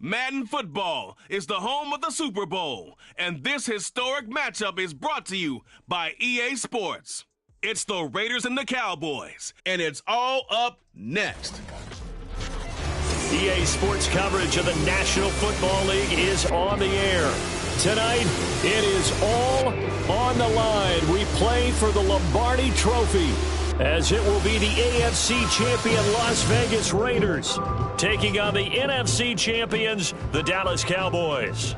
Madden football is the home of the Super Bowl, and this historic matchup is brought to you by EA Sports. It's the Raiders and the Cowboys, and it's all up next. EA Sports coverage of the National Football League is on the air. Tonight, it is all on the line. We play for the Lombardi Trophy, as it will be the AFC champion Las Vegas Raiders taking on the NFC champions, the Dallas Cowboys.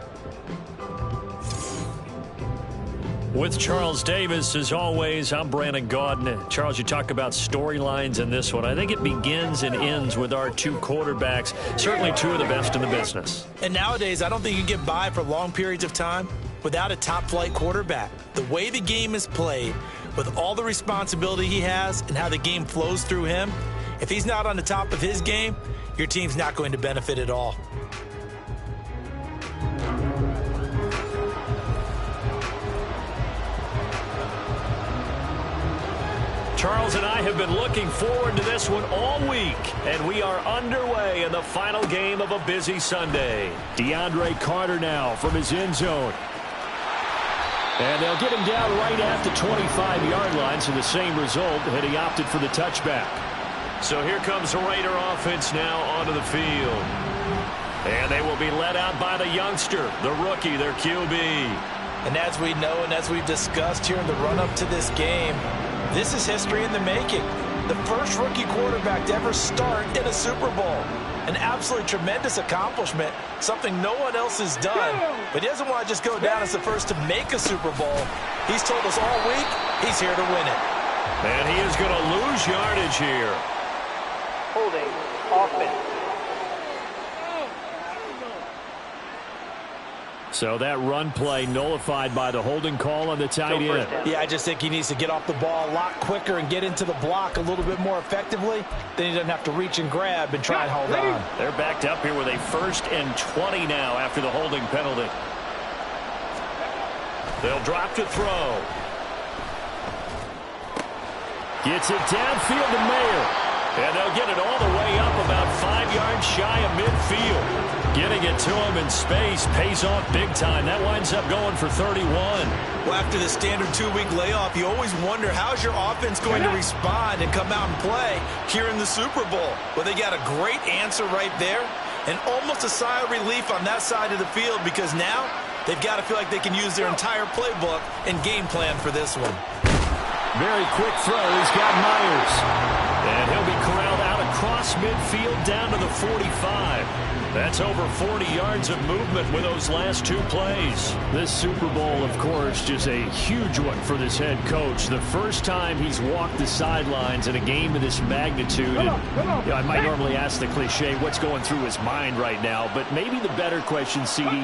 With Charles Davis, as always, I'm Brandon Gaudin. Charles, you talk about storylines in this one. I think it begins and ends with our two quarterbacks, certainly two of the best in the business. And nowadays, I don't think you can get by for long periods of time without a top-flight quarterback. The way the game is played, with all the responsibility he has and how the game flows through him, if he's not on the top of his game, your team's not going to benefit at all. Charles and I have been looking forward to this one all week, and we are underway in the final game of a busy Sunday. DeAndre Carter now from his end zone. And they'll get him down right at the 25-yard line, so the same result had he opted for the touchback. So here comes the Raider offense now onto the field. And they will be led out by the youngster, the rookie, their QB. And as we know and as we've discussed here in the run-up to this game, this is history in the making. The first rookie quarterback to ever start in a Super Bowl. An absolutely tremendous accomplishment, something no one else has done. But he doesn't want to just go down as the first to make a Super Bowl. He's told us all week he's here to win it. And he is going to lose yardage here. Holding offense. So that run play nullified by the holding call on the tight end. Yeah, I just think he needs to get off the ball a lot quicker and get into the block a little bit more effectively. Then he doesn't have to reach and grab and try and hold on. They're backed up here with a 1st and 20 now after the holding penalty. They'll drop to throw. Gets it downfield to Mayer. And they'll get it all the way up about 5 yards shy of midfield. Getting it to him in space pays off big time. That winds up going for 31. Well, after the standard 2-week layoff, you always wonder how's your offense going to respond and come out and play here in the Super Bowl. Well, they got a great answer right there and almost a sigh of relief on that side of the field because now they've got to feel like they can use their entire playbook and game plan for this one. Very quick throw. He's got Myers. And he'll be corralled out across midfield down to the 45. That's over 40 yards of movement with those last two plays. This Super Bowl, of course, just a huge one for this head coach. The first time he's walked the sidelines in a game of this magnitude. And, I might normally ask the cliche, what's going through his mind right now? But maybe the better question, CD,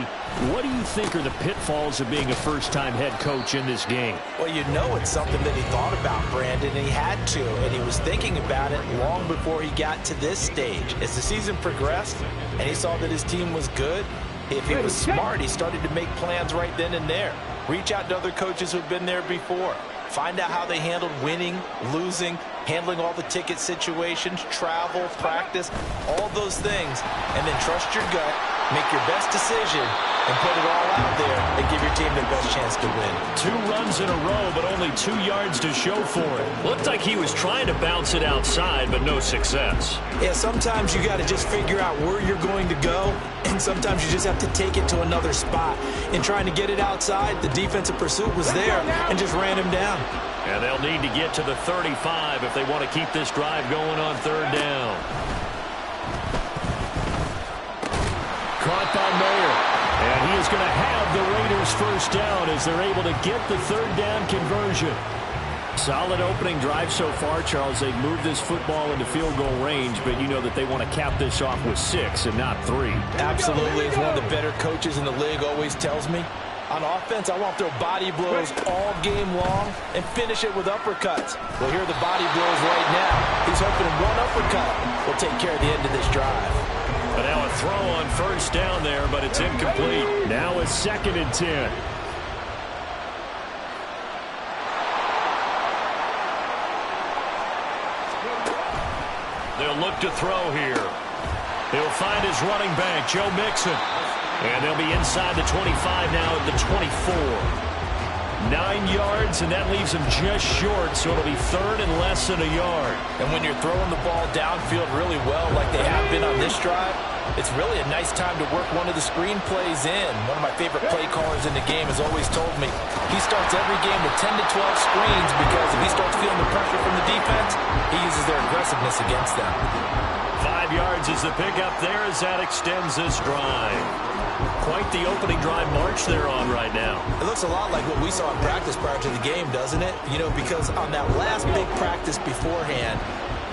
what do you think are the pitfalls of being a first-time head coach in this game? Well, you know it's something that he thought about, Brandon, and he had to. And he was thinking about it long before he got to this stage. As the season progressed and he saw that his team was good, if he was smart, he started to make plans right then and there. Reach out to other coaches who've been there before. Find out how they handled winning, losing, handling all the ticket situations, travel, practice, all those things, and then trust your gut, make your best decision, and put it all out there and give your team the best chance to win. 2 runs in a row, but only 2 yards to show for it. Looked like he was trying to bounce it outside, but no success. Yeah, sometimes you got to just figure out where you're going to go, and sometimes you just have to take it to another spot. In trying to get it outside, the defensive pursuit was there and just ran him down. And they'll need to get to the 35 if they want to keep this drive going on 3rd down. Caught by Mayer. And he is going to have the Raiders 1st down as they're able to get the 3rd down conversion. Solid opening drive so far, Charles. They've moved this football into field goal range, but you know that they want to cap this off with 6 and not 3. Absolutely. As one of the better coaches in the league always tells me, on offense, I want to throw body blows all game long and finish it with uppercuts. Well, here are the body blows right now. He's hoping one uppercut will take care of the end of this drive. But now a throw on 1st down there, but it's incomplete. Now a 2nd and 10. They'll look to throw here. He'll find his running back, Joe Mixon. And they'll be inside the 25 now at the 24. 9 yards, and that leaves him just short, so it'll be third and less than a yard. And when you're throwing the ball downfield really well like they have been on this drive, it's really a nice time to work one of the screen plays in. One of my favorite play callers in the game has always told me he starts every game with 10 to 12 screens because if he starts feeling the pressure from the defense, he uses their aggressiveness against them. 5 yards is the pickup there as that extends this drive. Quite the opening drive march they're on right now. It looks a lot like what we saw in practice prior to the game, doesn't it? You know, because on that last big practice beforehand,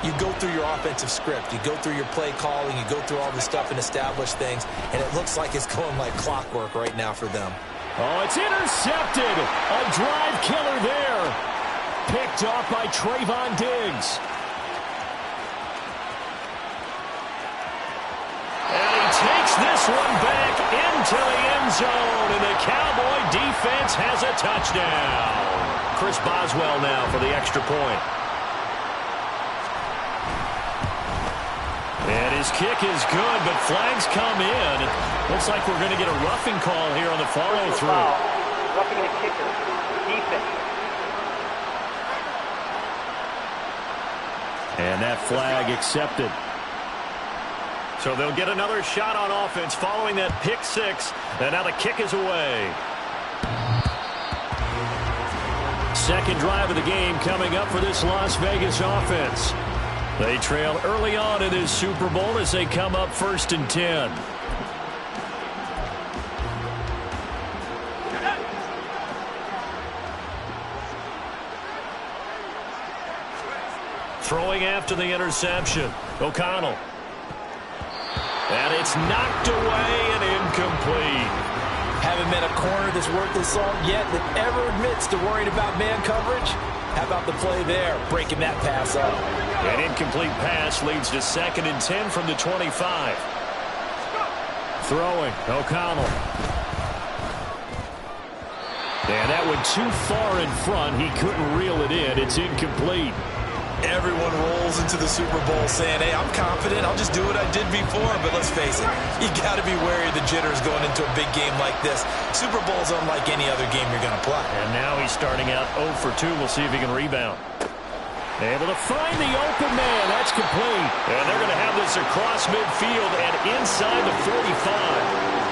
you go through your offensive script. You go through your play calling. You go through all this stuff and establish things. And it looks like it's going like clockwork right now for them. Oh, it's intercepted. A drive killer there. Picked off by Trayvon Diggs. And he takes this one back into the end zone, and the Cowboy defense has a touchdown. Chris Boswell now for the extra point. And his kick is good, but flags come in. Looks like we're going to get a roughing call here on the follow-through. Roughing the kicker. Defense. And that flag accepted. So they'll get another shot on offense following that pick six. And now the kick is away. Second drive of the game coming up for this Las Vegas offense. They trail early on in this Super Bowl as they come up 1st and 10. Throwing after the interception. O'Connell. And it's knocked away and incomplete. Haven't met a corner that's worth his salt yet that ever admits to worrying about man coverage. How about the play there, breaking that pass up? An incomplete pass leads to 2nd and 10 from the 25. Throwing, O'Connell. And that went too far in front. He couldn't reel it in. It's incomplete. Everyone rolls into the Super Bowl saying, hey, I'm confident. I'll just do what I did before. But let's face it, you got to be wary of the jitters going into a big game like this. Super Bowl's unlike any other game you're going to play. And now he's starting out 0 for 2. We'll see if he can rebound. Able to find the open man. That's complete. And they're going to have this across midfield and inside the 45.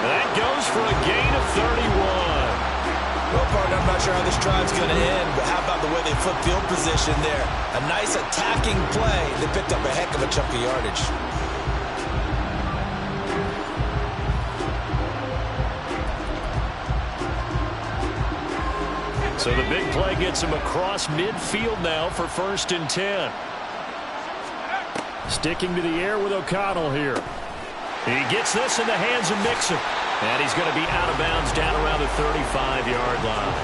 That goes for a gain of 31. Well, partner, I'm not sure how this drive's going to end, but how about the way they flip field position there? A nice attacking play. They picked up a heck of a chunk of yardage. So the big play gets him across midfield now for 1st and 10. Sticking to the air with O'Connell here. He gets this in the hands of Mixon. And he's going to be out of bounds down around the 35-yard line.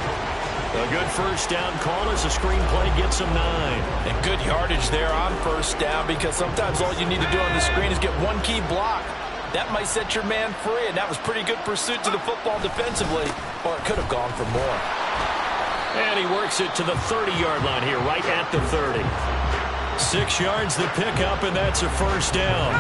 A good first down call as the screen play gets him 9. And good yardage there on first down because sometimes all you need to do on the screen is get one key block. That might set your man free, and that was pretty good pursuit to the football defensively, or it could have gone for more. And he works it to the 30-yard line here, right at the 30. 6 yards the pickup, and that's a first down.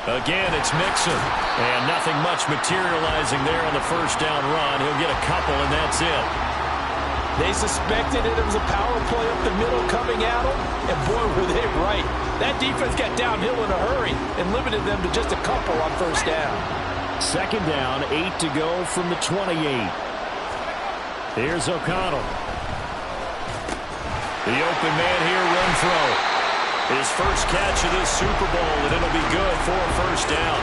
Again, it's Mixon. And nothing much materializing there on the first down run. He'll get a couple, and that's it. They suspected it was a power play up the middle coming at them, and boy, were they right. That defense got downhill in a hurry and limited them to just a couple on first down. 2nd down, 8 to go from the 28. Here's O'Connell. The open man here, run throw. His first catch of this Super Bowl, and it'll be good for a first down.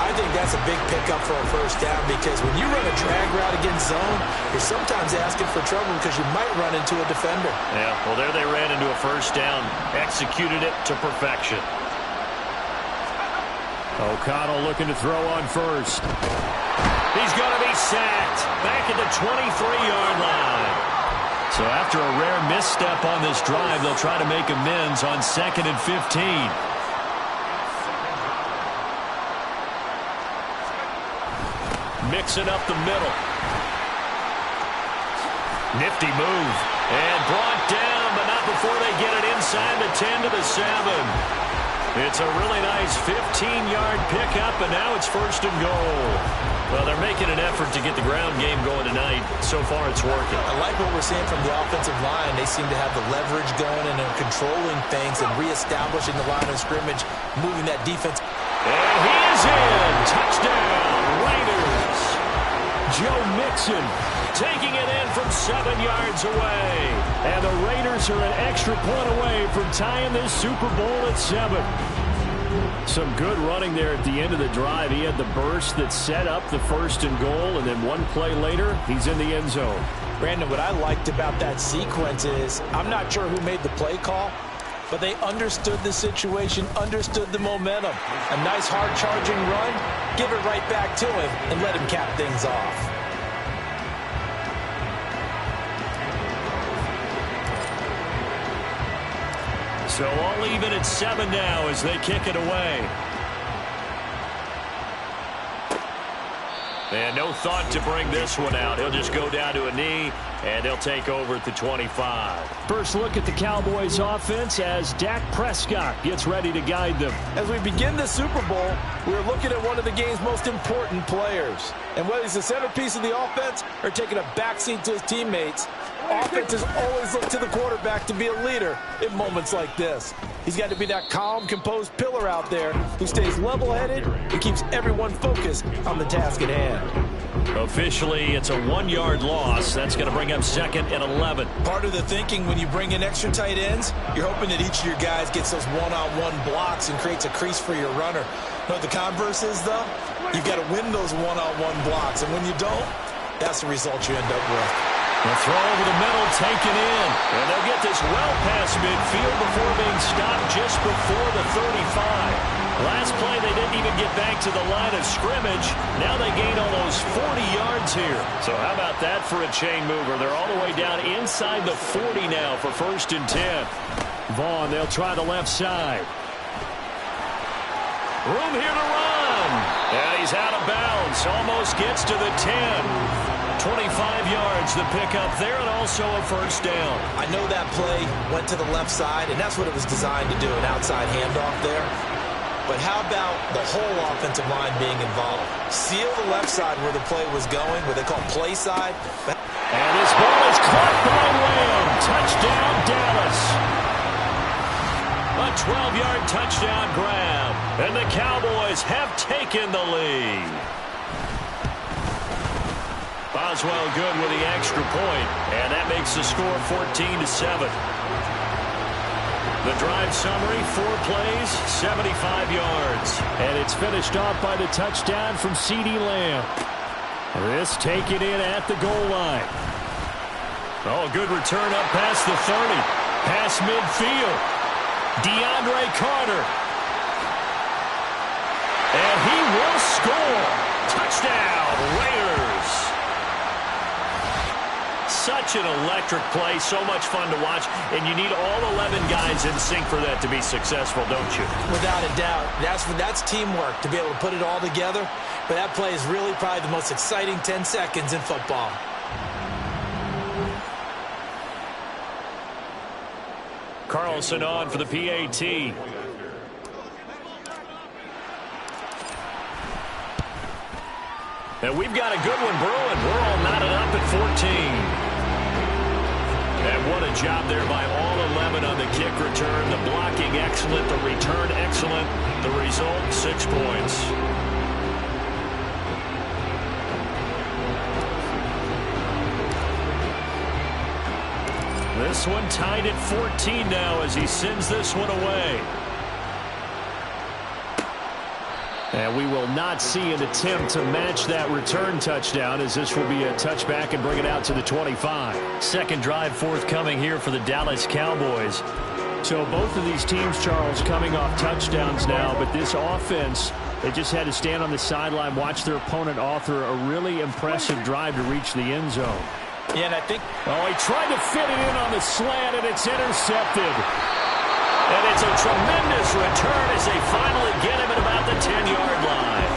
I think that's a big pickup for a first down because when you run a drag route against zone, you're sometimes asking for trouble because you might run into a defender. Yeah, well, there they ran into a first down. Executed it to perfection. O'Connell looking to throw on first. He's going to be sacked back at the 23-yard line. So after a rare misstep on this drive, they'll try to make amends on 2nd and 15. Mixon up the middle. Nifty move. And brought down, but not before they get it inside the 10 to the 7. It's a really nice 15-yard pickup, and now it's 1st and goal. Well, they're making an effort to get the ground game going tonight. So far, it's working. I like what we're seeing from the offensive line. They seem to have the leverage going and are controlling things and reestablishing the line of scrimmage, moving that defense. And he is in. Touchdown, Raiders. Joe Mixon taking it in from 7 yards away. And the Raiders are an extra point away from tying this Super Bowl at 7. Some good running there at the end of the drive. He had the burst that set up the 1st and goal, and then one play later, he's in the end zone. Brandon, what I liked about that sequence is I'm not sure who made the play call, but they understood the situation, understood the momentum. A nice hard-charging run, give it right back to him, and let him cap things off. So all even at 7 now as they kick it away. And no thought to bring this one out. He'll just go down to a knee, and they'll take over at the 25. First look at the Cowboys offense as Dak Prescott gets ready to guide them. As we begin the Super Bowl, we're looking at one of the game's most important players. And whether he's the centerpiece of the offense or taking a backseat to his teammates, offenses always look to the quarterback to be a leader in moments like this. He's got to be that calm, composed pillar out there who stays level-headed and keeps everyone focused on the task at hand. Officially, it's a 1-yard loss. That's going to bring up 2nd and 11. Part of the thinking when you bring in extra tight ends, you're hoping that each of your guys gets those one-on-one blocks and creates a crease for your runner. But the converse is, though, you've got to win those one-on-one blocks. And when you don't, that's the result you end up with. The throw over the middle, taken in. And they'll get this well past midfield before being stopped just before the 35. Last play, they didn't even get back to the line of scrimmage. Now they gain almost 40 yards here. So how about that for a chain mover? They're all the way down inside the 40 now for 1st and 10. Vaughn, they'll try the left side. Room here to run. Yeah, he's out of bounds. Almost gets to the 10. 25 yards the pickup there, and also a 1st down. I know that play went to the left side, and that's what it was designed to do, an outside handoff there. But how about the whole offensive line being involved? Seal the left side where the play was going, what they call play side. And this ball is caught by Lamb. Touchdown, Dallas. A 12-yard touchdown grab. And the Cowboys have taken the lead. Boswell good with the extra point, and that makes the score 14-7. The drive summary, 4 plays, 75 yards. And it's finished off by the touchdown from CeeDee Lamb. This taken in at the goal line. Oh, good return up past the 30. Past midfield. DeAndre Carter. And he will score. Touchdown, Raiders. Such an electric play, so much fun to watch, and you need all 11 guys in sync for that to be successful, don't you? Without a doubt. That's teamwork, to be able to put it all together. But that play is really probably the most exciting 10 seconds in football. Carlson on for the PAT. And we've got a good one brewing. We're all knotted up at 14. And what a job there by all 11 on the kick return. The blocking excellent, the return excellent. The result, 6 points. This one tied at 14 now as he sends this one away. And we will not see an attempt to match that return touchdown, as this will be a touchback and bring it out to the 25. Second drive forthcoming here for the Dallas Cowboys. So both of these teams, Charles, coming off touchdowns now, but this offense, they just had to stand on the sideline, watch their opponent author a really impressive drive to reach the end zone. Yeah, and I think... Oh, he tried to fit it in on the slant, and it's intercepted. And it's a tremendous return as they finally get him at about the 10-yard line.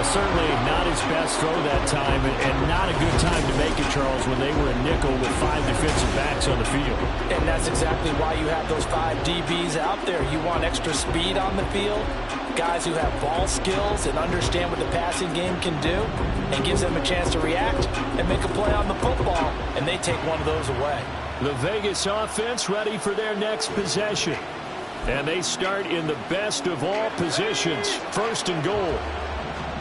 Well, certainly not his best throw that time, and not a good time to make it, Charles, when they were in nickel with 5 defensive backs on the field. And that's exactly why you have those 5 DBs out there. You want extra speed on the field, guys who have ball skills and understand what the passing game can do, and gives them a chance to react and make a play on the football, and they take one of those away. The Vegas offense ready for their next possession. And they start in the best of all positions, 1st and goal.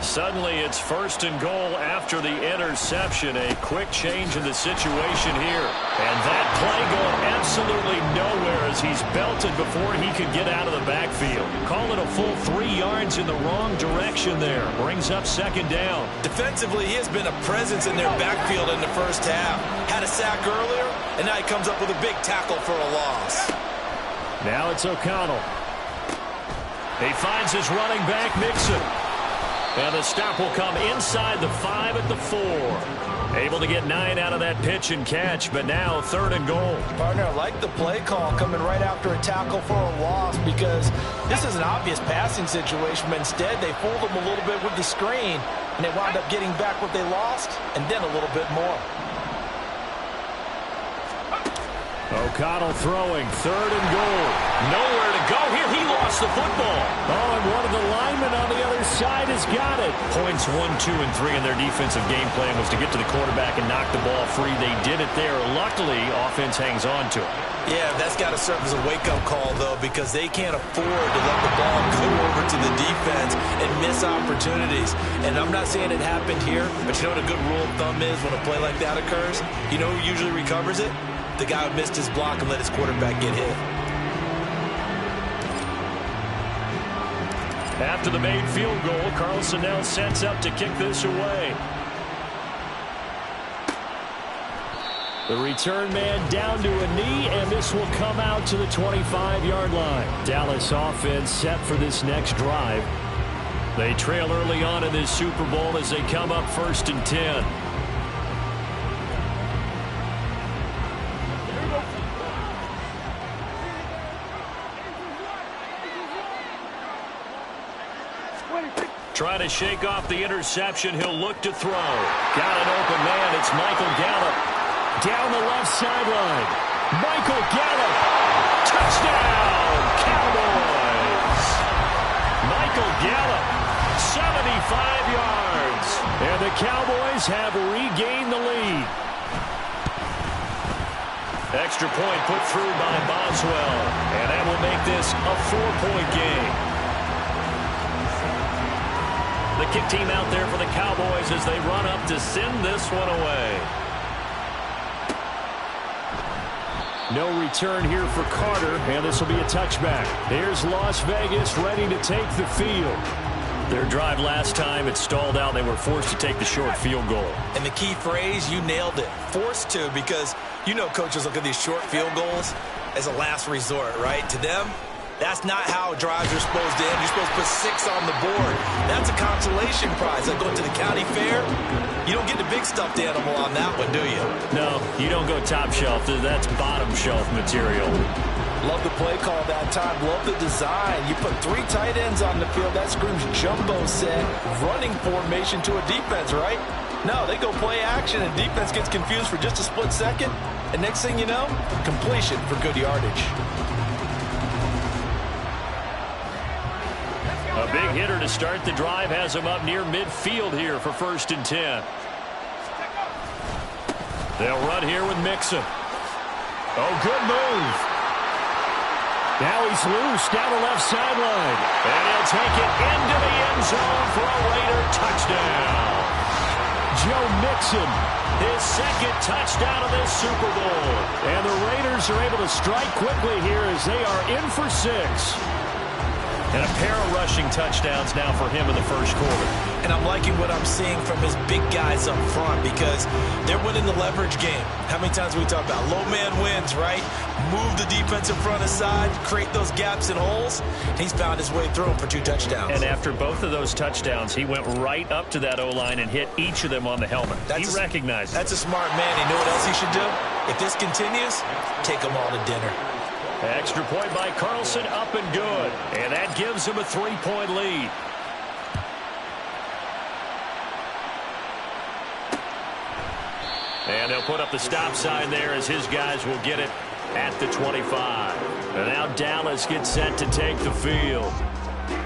Suddenly it's 1st and goal after the interception. A quick change in the situation here. And that play going absolutely nowhere as he's belted before he could get out of the backfield. Call it a full 3 yards in the wrong direction there. Brings up 2nd down. Defensively, he has been a presence in their backfield in the first half. Had a sack earlier, and now he comes up with a big tackle for a loss. Now it's O'Connell. He finds his running back, Mixon. And the stop will come inside the 5 at the 4. Able to get 9 out of that pitch and catch, but now 3rd and goal. Partner, I like the play call coming right after a tackle for a loss, because this is an obvious passing situation, but instead they fooled him a little bit with the screen, and they wound up getting back what they lost, and then a little bit more. O'Connell throwing, 3rd and goal. Nowhere to go here. He lost the football. Oh, and one of the linemen on the other side has got it. Points 1, 2, and 3 in their defensive game plan was to get to the quarterback and knock the ball free. They did it there. Luckily, offense hangs on to it. Yeah, that's got to serve as a wake-up call, though, because they can't afford to let the ball go over to the defense and miss opportunities. And I'm not saying it happened here, but you know what a good rule of thumb is when a play like that occurs? You know who usually recovers it? The guy who missed his block and let his quarterback get hit. After the made field goal, Carlson now sets up to kick this away. The return man down to a knee, and this will come out to the 25-yard line. Dallas offense set for this next drive. They trail early on in this Super Bowl as they come up 1st and 10. Trying to shake off the interception. He'll look to throw. Got an open man. It's Michael Gallup. Down the left sideline. Michael Gallup. Touchdown, Cowboys. Michael Gallup, 75 yards. And the Cowboys have regained the lead. Extra point put through by Boswell. And that will make this a 4-point game. The kick team out there for the Cowboys as they run up to send this one away. No return here for Carter, and this will be a touchback. Here's Las Vegas ready to take the field. Their drive last time, it stalled out. They were forced to take the short field goal. And the key phrase, you nailed it. Forced to, because you know coaches look at these short field goals as a last resort, right? To them, that's not how drives are supposed to end. You're supposed to put 6 on the board. That's a consolation prize. Like going to the county fair, you don't get the big stuffed animal on that one, do you? No, you don't go top shelf. That's bottom shelf material. Love the play call that time. Love the design. You put 3 tight ends on the field. That screams jumbo set, running formation to a defense, right? No, they go play action, and defense gets confused for just a split second. And next thing you know, completion for good yardage. A big hitter to start the drive has him up near midfield here for 1st and 10. They'll run here with Mixon. Oh, good move. Now he's loose down the left sideline. And he'll take it into the end zone for a Raider touchdown. Joe Mixon, his 2nd touchdown of this Super Bowl. And the Raiders are able to strike quickly here as they are in for 6. And a pair of rushing touchdowns now for him in the 1st quarter. And I'm liking what I'm seeing from his big guys up front, because they're winning the leverage game. How many times we talk about low man wins, right? Move the defensive front aside, create those gaps and holes. He's found his way through them for 2 touchdowns. And after both of those touchdowns, he went right up to that O-line and hit each of them on the helmet. He recognized it. That's a smart man. You know what else he should do? If this continues, take them all to dinner. Extra point by Carlson, up and good. And that gives him a 3-point lead. And they'll put up the stop sign there as his guys will get it at the 25. And now Dallas gets set to take the field.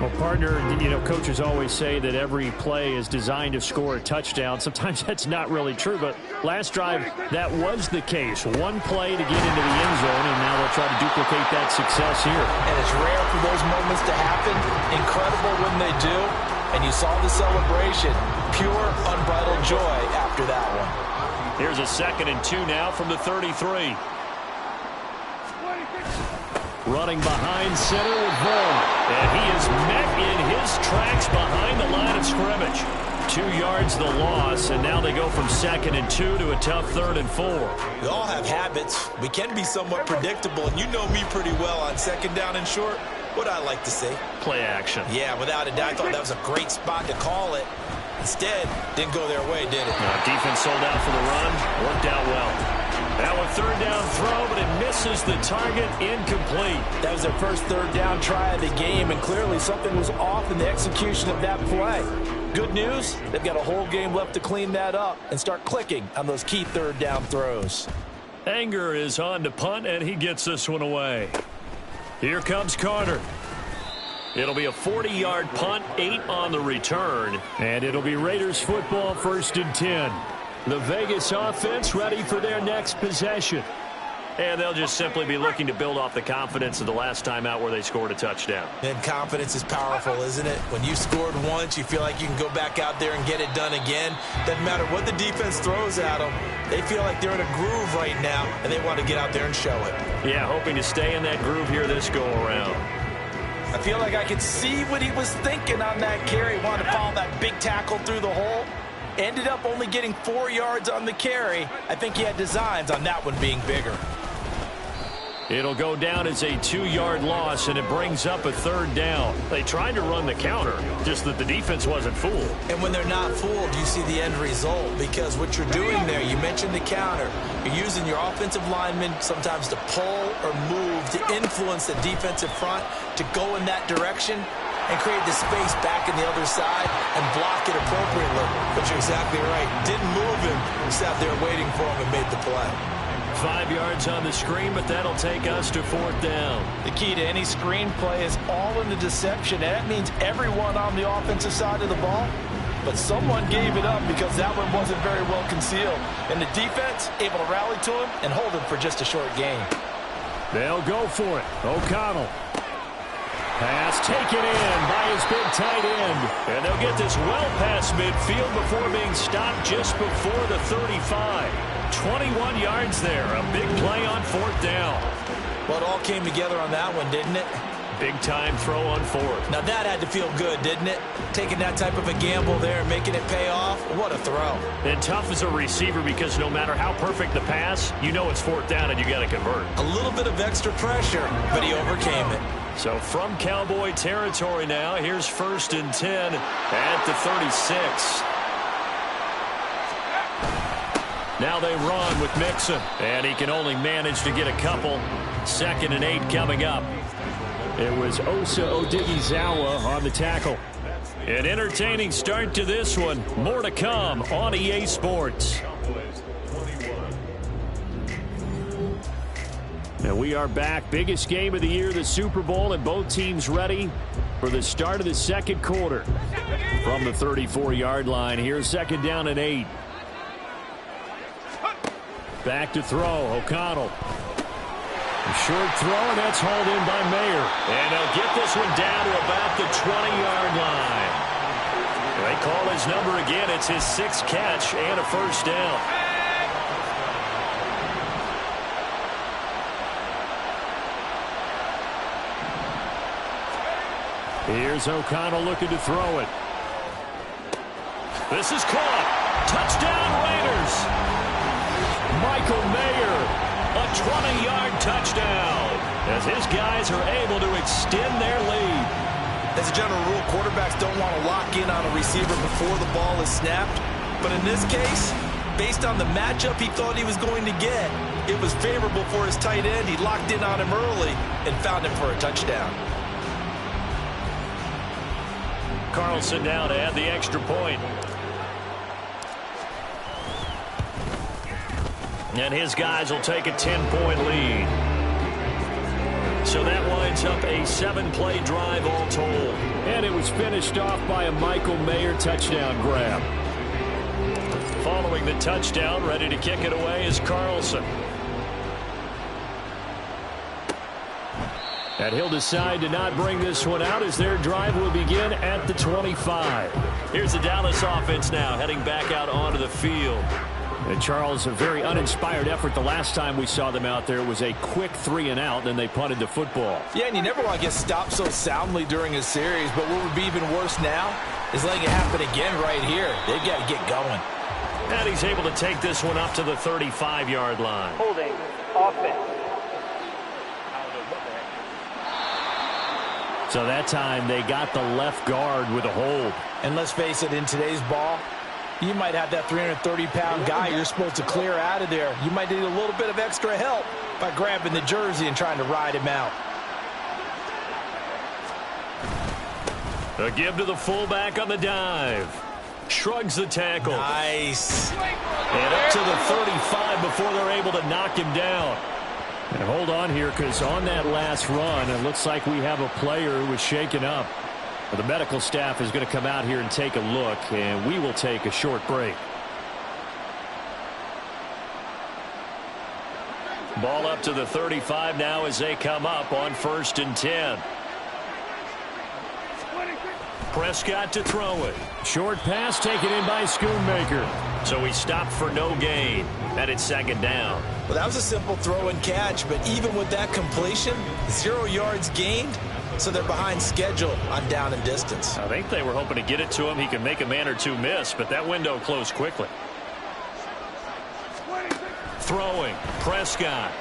Well, partner, coaches always say that every play is designed to score a touchdown. Sometimes that's not really true, but last drive, that was the case. One play to get into the end zone, and now they'll try to duplicate that success here. And it's rare for those moments to happen. Incredible when they do. And you saw the celebration. Pure, unbridled joy after that one. Here's a 2nd and 2 now from the 33. Running behind center with Vaughn. And he is met in his tracks behind the line of scrimmage. 2 yards the loss, and now they go from 2nd and 2 to a tough 3rd and 4. We all have habits. We can be somewhat predictable, and you know me pretty well on 2nd down and short. What I like to say? Play action. Yeah, without a doubt. I thought that was a great spot to call it. Instead, didn't go their way, did it? Defense sold out for the run. Worked out well. Now a 3rd down throw, but it misses the target. Incomplete. That was their first 3rd down try of the game, and clearly something was off in the execution of that play. Good news, they've got a whole game left to clean that up and start clicking on those key 3rd down throws. Anger is on to punt, and he gets this one away. Here comes Carter. It'll be a 40-yard punt, 8 on the return. And it'll be Raiders football, 1st and 10. The Vegas offense ready for their next possession. And they'll just simply be looking to build off the confidence of the last time out where they scored a touchdown. And confidence is powerful, isn't it? When you scored once, you feel like you can go back out there and get it done again. Doesn't matter what the defense throws at them. They feel like they're in a groove right now, and they want to get out there and show it. Yeah, hoping to stay in that groove here this go-around. I feel like I could see what he was thinking on that carry. Wanted to follow that big tackle through the hole. Ended up only getting 4 yards on the carry. I think he had designs on that one being bigger. It'll go down as a 2-yard loss, and it brings up a 3rd down. They tried to run the counter, just that the defense wasn't fooled. And when they're not fooled, you see the end result, because what you're doing there, you mentioned the counter. You're using your offensive linemen sometimes to pull or move to influence the defensive front to go in that direction and create the space back in the other side and block it appropriately. But you're exactly right. Didn't move him. Sat there waiting for him and made the play. 5 yards on the screen, but that'll take us to 4th down. The key to any screen play is all in the deception, and that means everyone on the offensive side of the ball. But someone gave it up because that one wasn't very well concealed. And the defense able to rally to him and hold him for just a short gain. They'll go for it. O'Connell. Pass taken in by his big tight end. And they'll get this well past midfield before being stopped just before the 35. 21 yards there. A big play on 4th down. Well, it all came together on that one, didn't it? Big time throw on 4th. Now that had to feel good, didn't it? Taking that type of a gamble there and making it pay off. What a throw. And tough as a receiver because no matter how perfect the pass, you know it's 4th down and you got to convert. A little bit of extra pressure, but he overcame it. So from Cowboy territory now, here's 1st and 10 at the 36. Now they run with Mixon, and he can only manage to get a couple. 2nd and 8 coming up. It was Osa Odighizuwa on the tackle. An entertaining start to this one. More to come on EA Sports. And we are back. Biggest game of the year, the Super Bowl, and both teams ready for the start of the 2nd quarter. From the 34-yard line, here's 2nd down and 8. Back to throw, O'Connell. A short throw, and that's hauled in by Mayer. And they'll get this one down to about the 20-yard line. They call his number again. It's his 6th catch and a 1st down. Here's O'Connell looking to throw it. This is caught. Touchdown, Raiders. Michael Mayer, a 20-yard touchdown, as his guys are able to extend their lead. As a general rule, quarterbacks don't want to lock in on a receiver before the ball is snapped. But in this case, based on the matchup he thought he was going to get, it was favorable for his tight end. He locked in on him early and found him for a touchdown. Carlson down to add the extra point. And his guys will take a 10-point lead. So that winds up a 7-play drive all told. And it was finished off by a Michael Mayer touchdown grab. Following the touchdown, ready to kick it away is Carlson. And he'll decide to not bring this one out as their drive will begin at the 25. Here's the Dallas offense now heading back out onto the field. And Charles, a very uninspired effort the last time we saw them out there. It was a quick 3-and-out, then they punted the football. Yeah, and you never want to get stopped so soundly during a series, but what would be even worse now is letting it happen again right here. They've got to get going. And he's able to take this one up to the 35-yard line. Holding offense. So that time they got the left guard with a hold. And let's face it, in today's ball, you might have that 330-pound guy you're supposed to clear out of there. You might need a little bit of extra help by grabbing the jersey and trying to ride him out. A give to the fullback on the dive. Shrugs the tackle. Nice. And up to the 35 before they're able to knock him down. And hold on here, because on that last run, it looks like we have a player who was shaken up. The medical staff is going to come out here and take a look, and we will take a short break. Ball up to the 35 now as they come up on 1st and 10. Prescott to throw it. Short pass taken in by Schoonmaker. So he stopped for no gain, and it's 2nd down. Well, that was a simple throw and catch, but even with that completion, 0 yards gained, so they're behind schedule on down and distance. I think they were hoping to get it to him. He could make a man or two miss, but that window closed quickly. Throwing, Prescott.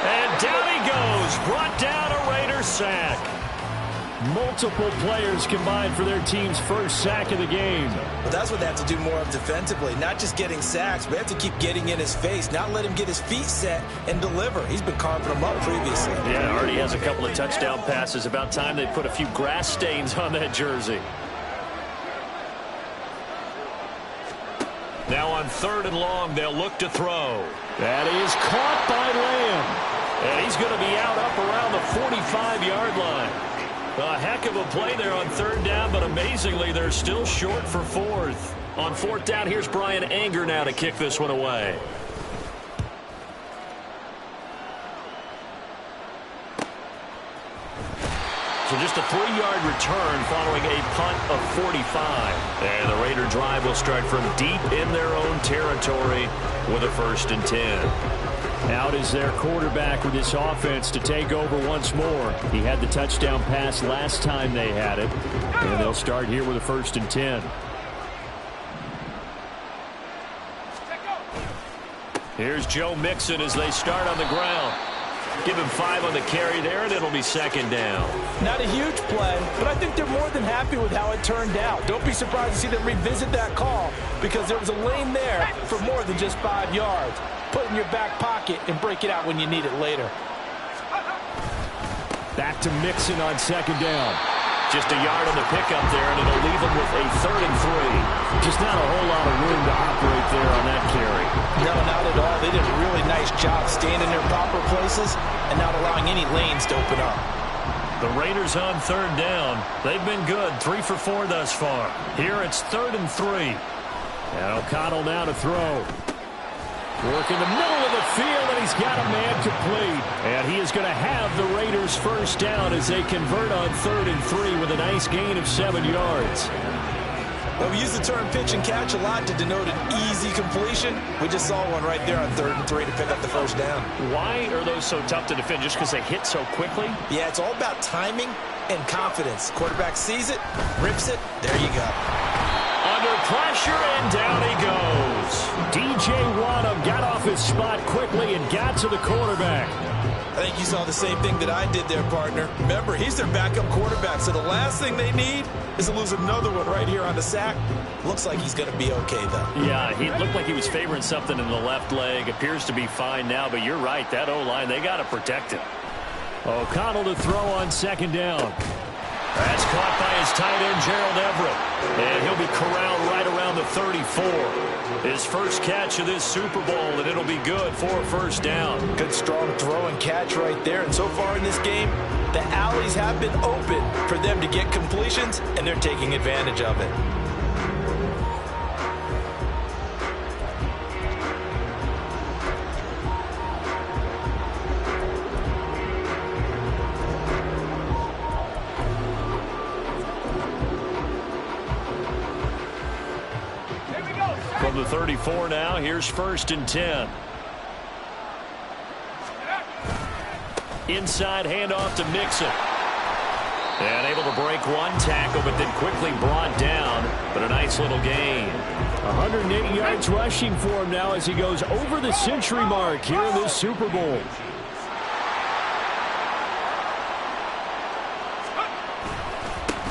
And down he goes, brought down a Raider sack. Multiple players combined for their team's first sack of the game. But that's what they have to do more of defensively. Not just getting sacks, but they have to keep getting in his face. Not let him get his feet set and deliver. He's been carving them up previously. Yeah, already has a couple of touchdown passes. About time they put a few grass stains on that jersey. Now on 3rd and long, they'll look to throw. That is caught by Lamb. And he's going to be out up around the 45-yard line. A heck of a play there on 3rd down, but amazingly, they're still short for 4th. On 4th down, here's Brian Anger now to kick this one away. So just a 3-yard return following a punt of 45. And the Raider drive will start from deep in their own territory with a 1st and 10. Out is their quarterback with this offense to take over once more. He had the touchdown pass last time they had it. And they'll start here with a 1st and 10. Here's Joe Mixon as they start on the ground. Give him 5 on the carry there, and it'll be 2nd down. Not a huge play, but I think they're more than happy with how it turned out. Don't be surprised to see them revisit that call, because there was a lane there for more than just 5 yards. Put it in your back pocket and break it out when you need it later. Back to Mixon on 2nd down. Just a yard on the pickup there, and it'll leave them with a 3rd and 3. Just not a whole lot of room to operate there on that carry. No, not at all. They did a really nice job staying in their proper places and not allowing any lanes to open up. The Raiders on 3rd down. They've been good, 3 for 4 thus far. Here it's 3rd and 3. And O'Connell now to throw. Work in the middle of the field, and he's got a man complete. And he is going to have the Raiders' 1st down as they convert on 3rd and 3 with a nice gain of 7 yards. Well, we use the term pitch and catch a lot to denote an easy completion. We just saw one right there on 3rd and 3 to pick up the 1st down. Why are those so tough to defend? Just because they hit so quickly? Yeah, it's all about timing and confidence. Quarterback sees it, rips it, there you go. Under pressure, and down he goes. DJ Wadham got off his spot quickly and got to the quarterback. I think you saw the same thing that I did there, partner. Remember, he's their backup quarterback, so the last thing they need is to lose another one right here on the sack. Looks like he's going to be okay, though. Yeah, he looked like he was favoring something in the left leg. Appears to be fine now, but you're right. That O-line, they got to protect him. O'Connell to throw on 2nd down. That's caught by his tight end, Gerald Everett. And he'll be corralled right around the 34. His first catch of this Super Bowl, and it'll be good for a first down. Good strong throw and catch right there. And so far in this game, the alleys have been open for them to get completions, and they're taking advantage of it. From the 34 now, here's 1st and 10. Inside handoff to Mixon. And able to break one tackle, but then quickly brought down. But a nice little gain. 180 yards rushing for him now as he goes over the century mark here in this Super Bowl.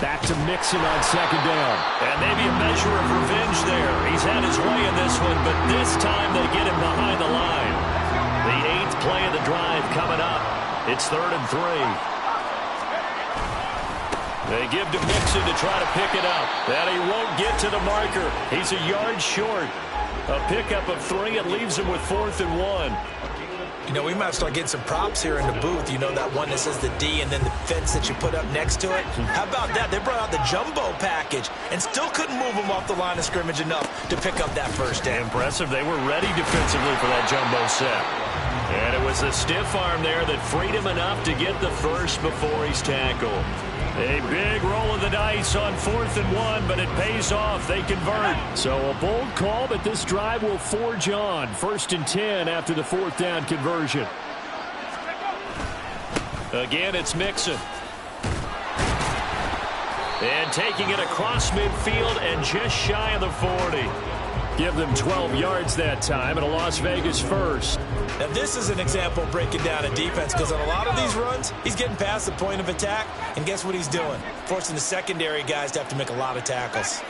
Back to Mixon on 2nd down. And maybe a measure of revenge there. He's had his way in this one, but this time they get him behind the line. The 8th play of the drive coming up. It's 3rd and 3. They give to Mixon to try to pick it up. And he won't get to the marker. He's a yard short. A pickup of 3. It leaves him with 4th and 1. You know, we might start getting some props here in the booth. You know, that one that says the D and then the fence that you put up next to it. How about that? They brought out the jumbo package and still couldn't move them off the line of scrimmage enough to pick up that first down. Impressive. They were ready defensively for that jumbo set. And it was a stiff arm there that freed him enough to get the first before he's tackled. A big roll of the dice on 4th and 1, but it pays off. They convert. So a bold call, but this drive will forge on. 1st and 10 after the 4th down conversion. Again, it's Mixon. And taking it across midfield and just shy of the 40. Give them 12 yards that time and a Las Vegas first. Now, this is an example of breaking down a defense because on a lot of these runs, he's getting past the point of attack, and guess what he's doing? Forcing the secondary guys to have to make a lot of tackles.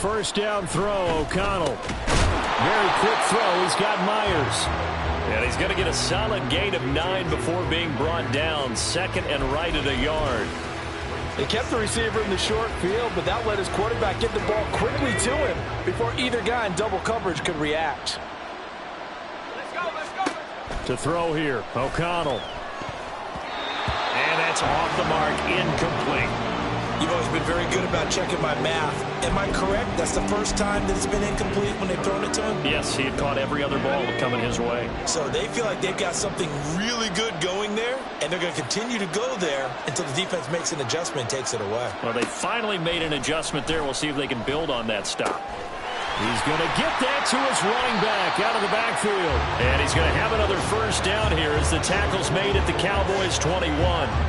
First down throw, O'Connell. Very quick throw. He's got Myers. And he's going to get a solid gain of 9 before being brought down. 2nd and right at a yard. They kept the receiver in the short field, but that let his quarterback get the ball quickly to him before either guy in double coverage could react. To throw here, O'Connell. And that's off the mark, incomplete. You've always been very good about checking my math. Am I correct? That's the first time that it's been incomplete when they've thrown it to him? Yes, he had caught every other ball coming his way. So they feel like they've got something really good going there, and they're going to continue to go there until the defense makes an adjustment and takes it away. Well, they finally made an adjustment there. We'll see if they can build on that stop. He's going to get that to his running back out of the backfield. And he's going to have another first down here as the tackle's made at the Cowboys' 21.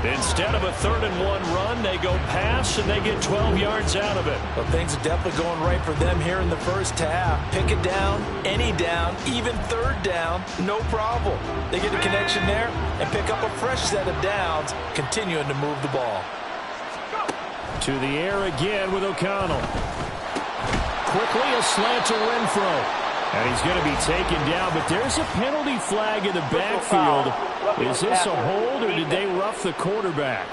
Instead of a 3rd and 1 run, they go pass and they get 12 yards out of it. Well, things are definitely going right for them here in the first half. Pick it down, any down, even 3rd down, no problem. They get a connection there and pick up a fresh set of downs, continuing to move the ball. To the air again with O'Connell. Quickly a slant to Renfro. And he's going to be taken down, but there's a penalty flag in the backfield. Is this a hold or did they rough the quarterback?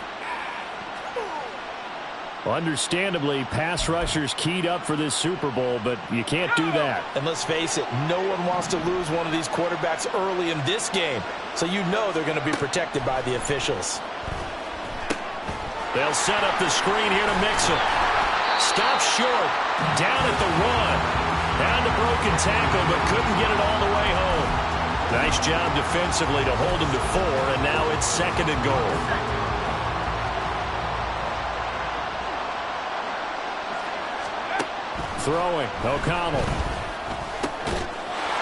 Well, understandably, pass rushers keyed up for this Super Bowl, but you can't do that. And let's face it, no one wants to lose one of these quarterbacks early in this game. So you know they're going to be protected by the officials. They'll set up the screen here to Mixon. Stops short, down at the run. Down to broken tackle, but couldn't get it all the way home. Nice job defensively to hold him to 4, and now it's 2nd and goal. Throwing, O'Connell.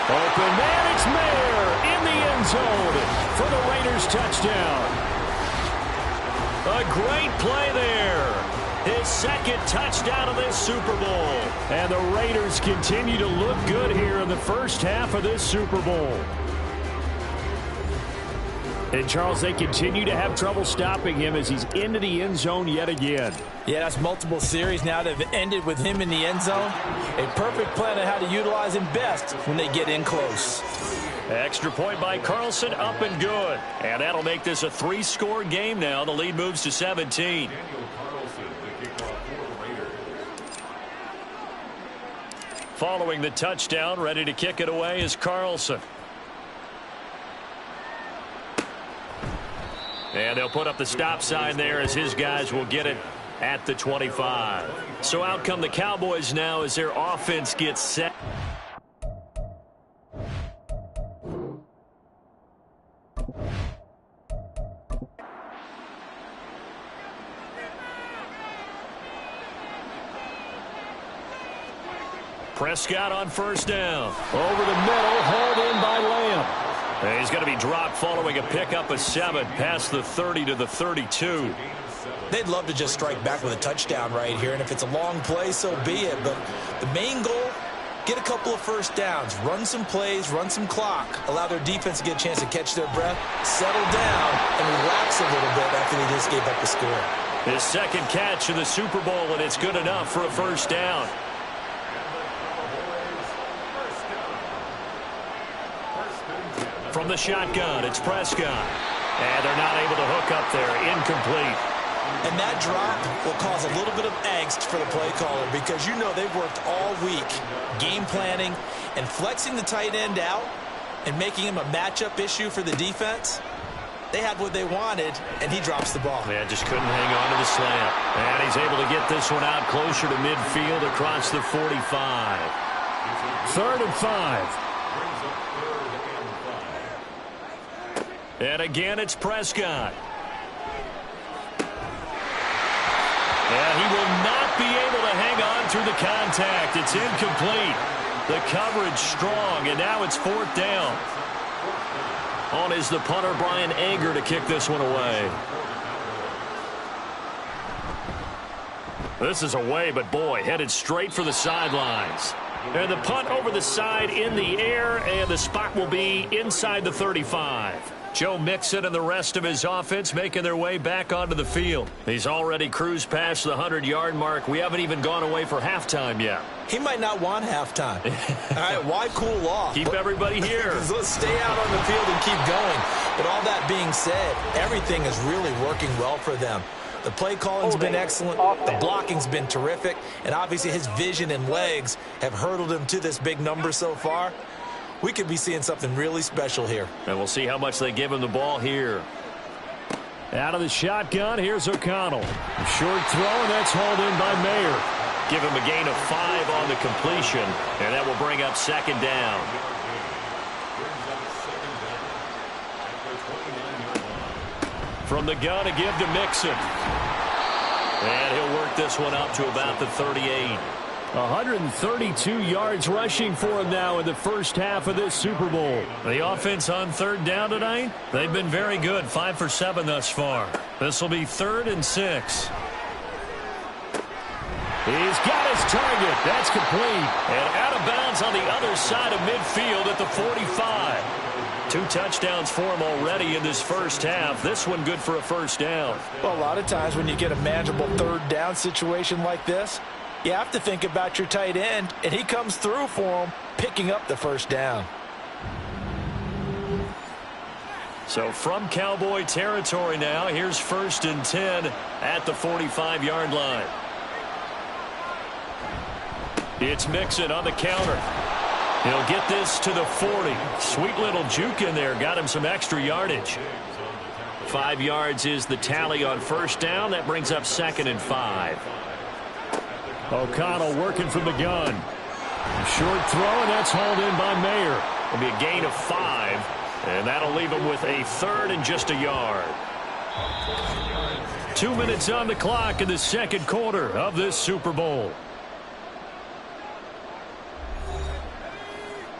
Open man, it's Mayer in the end zone for the Raiders touchdown. A great play there. His 2nd touchdown of this Super Bowl. And the Raiders continue to look good here in the first half of this Super Bowl. And, Charles, they continue to have trouble stopping him as he's into the end zone yet again. Yeah, that's multiple series now that have ended with him in the end zone. A perfect plan on how to utilize him best when they get in close. Extra point by Carlson, up and good. And that'll make this a 3-score game now. The lead moves to 17. Following the touchdown, ready to kick it away is Carlson. And they'll put up the stop sign there as his guys will get it at the 25. So out come the Cowboys now as their offense gets set. Prescott on first down. Over the middle, hauled in by Lamb. And he's going to be dropped following a pickup of 7 past the 30 to the 32. They'd love to just strike back with a touchdown right here, and if it's a long play, so be it. But the main goal, get a couple of first downs, run some plays, run some clock, allow their defense to get a chance to catch their breath, settle down, and relax a little bit after they just gave up the score. His second catch in the Super Bowl, and it's good enough for a first down. From the shotgun, it's Prescott. And they're not able to hook up there. Incomplete. And that drop will cause a little bit of angst for the play caller because you know they've worked all week game planning and flexing the tight end out and making him a matchup issue for the defense. They had what they wanted, and he drops the ball. Yeah, just couldn't hang on to the slant. And he's able to get this one out closer to midfield across the 45. 3rd and 5. And again, it's Prescott. And he will not be able to hang on through the contact. It's incomplete. The coverage strong, and now it's 4th down. On is the punter, Brian Anger, to kick this one away. This is away, but boy, headed straight for the sidelines. And the punt over the side in the air, and the spot will be inside the 35. Joe Mixon and the rest of his offense making their way back onto the field. He's already cruised past the 100-yard mark. We haven't even gone away for halftime yet. He might not want halftime. All right, why cool off? Keep everybody here. Let's stay out on the field and keep going. But all that being said, everything is really working well for them. The play calling's been excellent. The blocking's been terrific. And obviously his vision and legs have hurdled him to this big number so far. We could be seeing something really special here. And we'll see how much they give him the ball here. Out of the shotgun, here's O'Connell. A short throw, and that's hauled in by Mayer. Give him a gain of 5 on the completion, and that will bring up 2nd down. From the gun, a give to Mixon. And he'll work this one up to about the 38. 132 yards rushing for him now in the first half of this Super Bowl. The offense on 3rd down tonight, they've been very good, 5 for 7 thus far. This will be 3rd and 6. He's got his target. That's complete. And out of bounds on the other side of midfield at the 45. 2 touchdowns for him already in this first half. This one good for a first down. Well, a lot of times when you get a manageable 3rd down situation like this, you have to think about your tight end, and he comes through for him, picking up the first down. So from Cowboy territory now, here's 1st and 10 at the 45-yard line. It's Mixon on the counter. He'll get this to the 40. Sweet little juke in there. Got him some extra yardage. 5 yards is the tally on first down. That brings up 2nd and 5. O'Connell working from the gun. A short throw, and that's hauled in by Mayer. It'll be a gain of 5, and that'll leave him with a 3rd and just a yard. 2 minutes on the clock in the second quarter of this Super Bowl.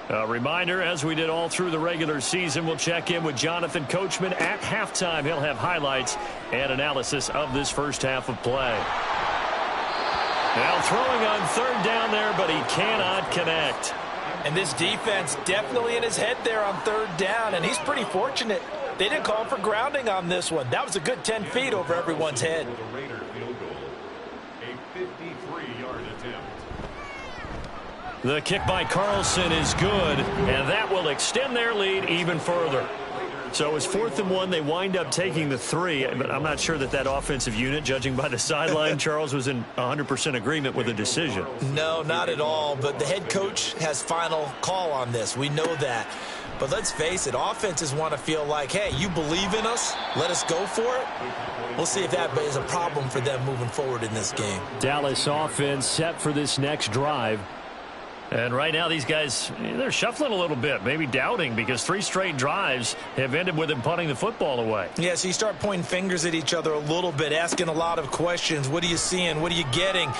A reminder, as we did all through the regular season, we'll check in with Jonathan Coachman at halftime. He'll have highlights and analysis of this first half of play. Now throwing on 3rd down there, but he cannot connect. And this defense definitely in his head there on 3rd down, and he's pretty fortunate. They didn't call for grounding on this one. That was a good 10 feet over everyone's head. The Raider field goal, a 53-yard attempt. The kick by Carlson is good, and that will extend their lead even further. So it's 4th and 1. They wind up taking the 3, but I'm not sure that offensive unit, judging by the sideline, Charles, was in 100% agreement with the decision. No, not at all, but the head coach has final call on this. We know that. But let's face it, offenses want to feel like, hey, you believe in us, let us go for it. We'll see if that is a problem for them moving forward in this game. Dallas offense set for this next drive. And right now these guys, they're shuffling a little bit, maybe doubting, because 3 straight drives have ended with them punting the football away. Yeah, so you start pointing fingers at each other a little bit, asking a lot of questions. What are you seeing? What are you getting?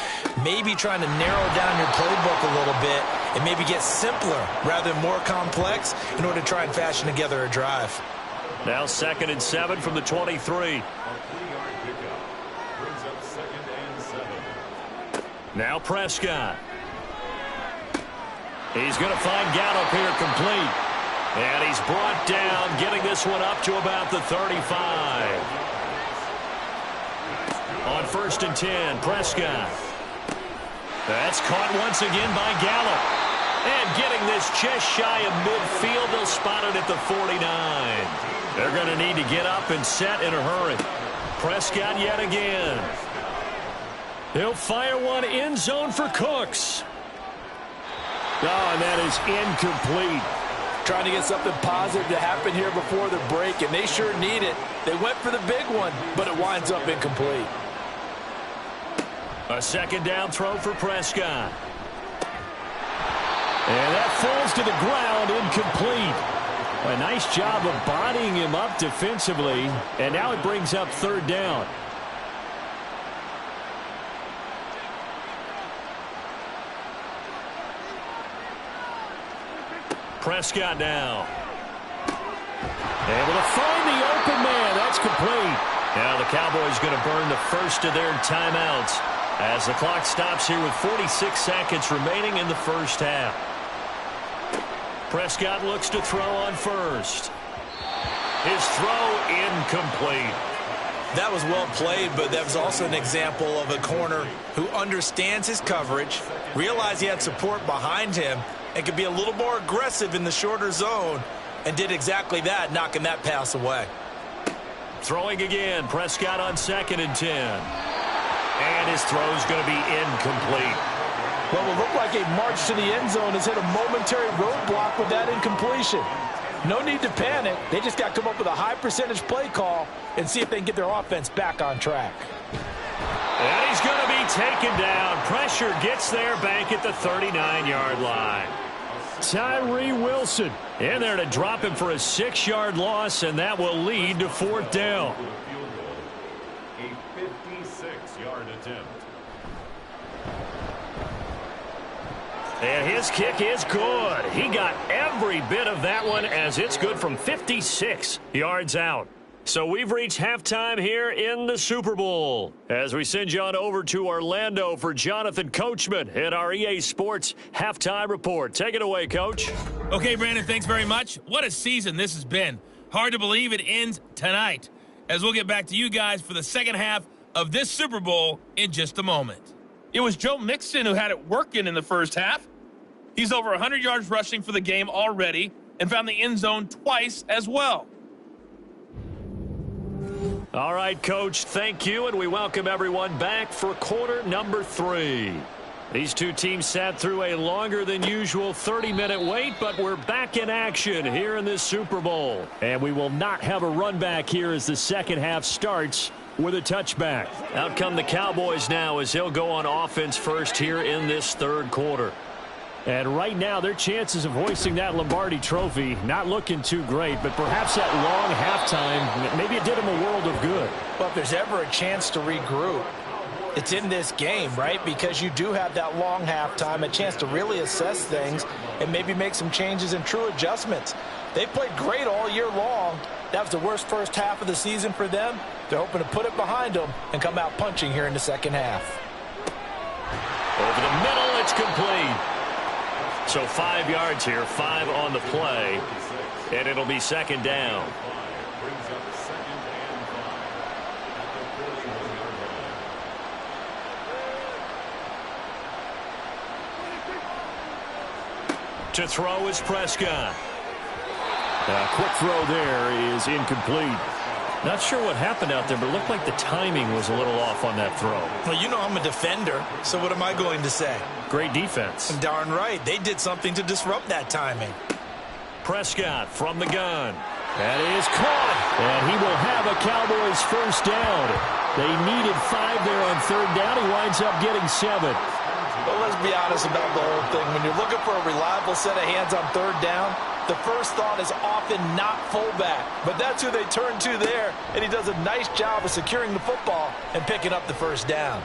Maybe trying to narrow down your playbook a little bit and maybe get simpler rather than more complex in order to try and fashion together a drive. Now 2nd and 7 from the 23. Now Prescott. He's going to find Gallup here complete. And he's brought down, getting this one up to about the 35. On 1st and 10, Prescott. That's caught once again by Gallup. And getting this just shy of midfield, they'll spot it at the 49. They're going to need to get up and set in a hurry. Prescott yet again. He'll fire one end zone for Cooks. Oh, and that is incomplete. Trying to get something positive to happen here before the break, and they sure need it. They went for the big one, but it winds up incomplete. A 2nd down throw for Prescott. And that falls to the ground, incomplete. A nice job of bodying him up defensively, and now it brings up 3rd down. Prescott now. Able to find the open man. That's complete. Now the Cowboys going to burn the first of their timeouts as the clock stops here with 46 seconds remaining in the first half. Prescott looks to throw on first. His throw incomplete. That was well played, but that was also an example of a corner who understands his coverage, realized he had support behind him, and could be a little more aggressive in the shorter zone, and did exactly that, knocking that pass away. Throwing again, Prescott on 2nd and 10. And his throw's going to be incomplete. What will look like a march to the end zone has hit a momentary roadblock with that incompletion. No need to panic. They just got to come up with a high percentage play call and see if they can get their offense back on track. And he's going to be taken down. Pressure gets there back at the 39-yard line. Tyree Wilson in there to drop him for a 6-yard loss, and that will lead to 4th down. A 56-yard attempt. And his kick is good. He got every bit of that one, as it's good from 56 yards out. So we've reached halftime here in the Super Bowl as we send you on over to Orlando for Jonathan Coachman at our EA Sports Halftime Report. Take it away, Coach. Okay, Brandon, thanks very much. What a season this has been. Hard to believe it ends tonight, as we'll get back to you guys for the second half of this Super Bowl in just a moment. It was Joe Mixon who had it working in the first half. He's over 100 yards rushing for the game already and found the end zone twice as well. All right, Coach, thank you, and we welcome everyone back for quarter number 3. These two teams sat through a longer than usual 30-minute wait, but we're back in action here in this Super Bowl. And we will not have a run back here as the second half starts with a touchback. Out come the Cowboys now as they'll go on offense first here in this third quarter. And right now, their chances of hoisting that Lombardi trophy not looking too great, but perhaps that long halftime, maybe it did them a world of good. Well, if there's ever a chance to regroup, it's in this game, right? Because you do have that long halftime, a chance to really assess things and maybe make some changes and true adjustments. They played great all year long. That was the worst first half of the season for them. They're hoping to put it behind them and come out punching here in the second half. Over the middle, it's complete. So 5 yards here, 5 on the play, and it'll be second down. Brings up 2nd and 5 at the 41-yard line. To throw is Prescott. A quick throw there is incomplete. Not sure what happened out there, but it looked like the timing was a little off on that throw. Well, you know I'm a defender, so what am I going to say? Great defense. Darn right. They did something to disrupt that timing. Prescott from the gun. That is caught. And he will have a Cowboys first down. They needed 5 there on 3rd down. He winds up getting 7. Well, let's be honest about the whole thing. When you're looking for a reliable set of hands on 3rd down, the first thought is often not fullback. But that's who they turn to there, and he does a nice job of securing the football and picking up the first down.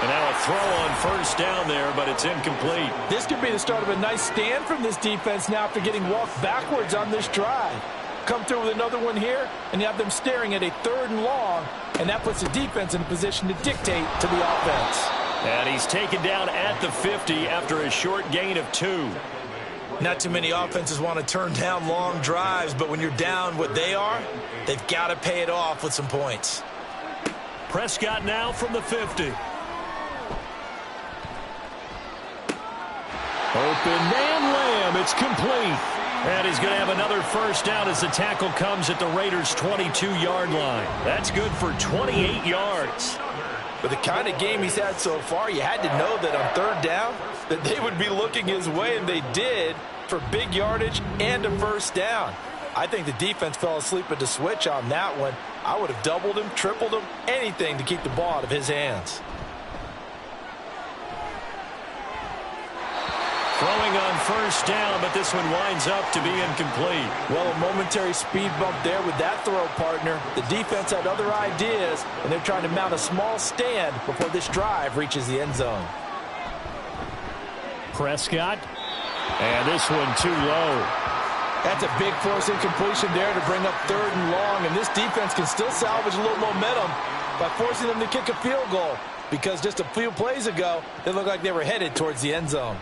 And now a throw on 1st down there, but it's incomplete. This could be the start of a nice stand from this defense now after getting walked backwards on this drive. Come through with another one here, and you have them staring at a 3rd and long, and that puts the defense in a position to dictate to the offense. And he's taken down at the 50 after a short gain of 2. Not too many offenses want to turn down long drives, but when you're down what they are, they've got to pay it off with some points. Prescott now from the 50. Open man Lamb. It's complete. And he's going to have another first down as the tackle comes at the Raiders' 22-yard line. That's good for 28 yards. With the kind of game he's had so far, you had to know that on 3rd down that they would be looking his way, and they did, for big yardage and a first down. I think the defense fell asleep at the switch on that one. I would have doubled him, tripled him, anything to keep the ball out of his hands. Throwing on first down, but this one winds up to be incomplete. Well, a momentary speed bump there with that throw, partner. The defense had other ideas, and they're trying to mount a small stand before this drive reaches the end zone. Prescott, and this one too low. That's a big force incompletion there to bring up 3rd and long, and this defense can still salvage a little momentum by forcing them to kick a field goal, because just a few plays ago, they looked like they were headed towards the end zone.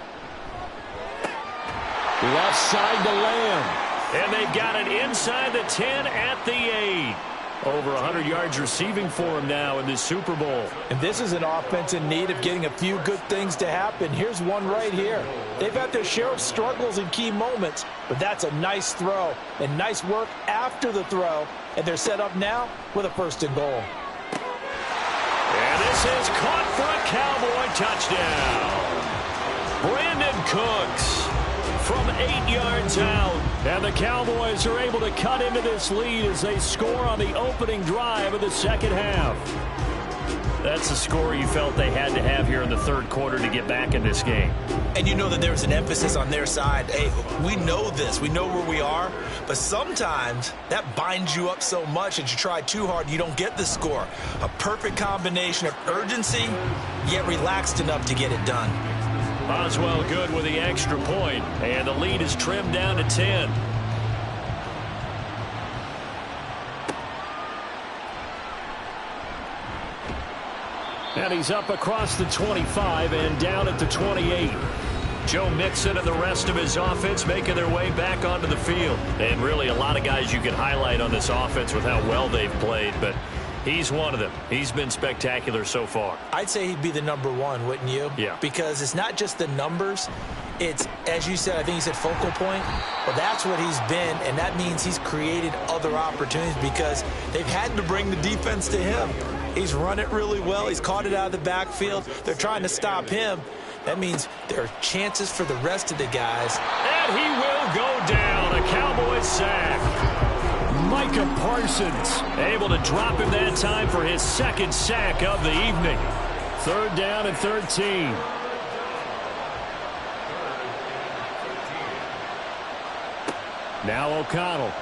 Left side to Lamb. And they've got it inside the 10 at the 8. Over 100 yards receiving for him now in this Super Bowl. And this is an offense in need of getting a few good things to happen. Here's one right here. They've had their share of struggles in key moments, but that's a nice throw and nice work after the throw. And they're set up now with a 1st and goal. And this is caught for a Cowboy touchdown. Brandon Cooks from 8 yards out. And the Cowboys are able to cut into this lead as they score on the opening drive of the 2nd half. That's the score you felt they had to have here in the 3rd quarter to get back in this game. And you know that there's an emphasis on their side. Hey, we know this. We know where we are. But sometimes that binds you up so much that you try too hard, you don't get the score. A perfect combination of urgency, yet relaxed enough to get it done. Boswell good with the extra point, and the lead is trimmed down to 10. And he's up across the 25 and down at the 28. Joe Mixon and the rest of his offense making their way back onto the field. And really a lot of guys you can highlight on this offense with how well they've played, but he's one of them. He's been spectacular so far. I'd say he'd be the number 1, wouldn't you? Yeah. Because it's not just the numbers. It's, as you said, I think you said focal point. Well, that's what he's been, and that means he's created other opportunities because they've had to bring the defense to him. He's run it really well. He's caught it out of the backfield. They're trying to stop him. That means there are chances for the rest of the guys. And he will go down. A Cowboys sack. Micah Parsons able to drop him that time for his 2nd sack of the evening. 3rd down and 13. Now O'Connell.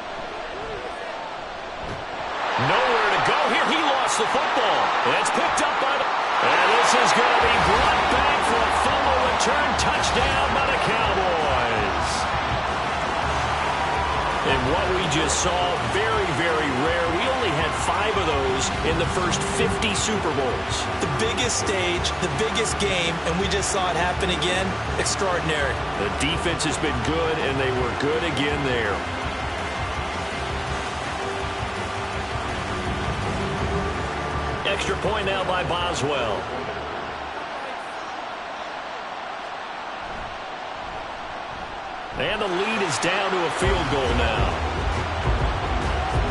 Nowhere to go here. He lost the football. It's picked up by the... And this is going to be brought back for a fumble return touchdown by the Cowboys. And what we just saw, very, very rare. We only had 5 of those in the first 50 Super Bowls. The biggest stage, the biggest game, and we just saw it happen again. Extraordinary. The defense has been good, and they were good again there. extra point now by Boswell. And the lead is down to a field goal now.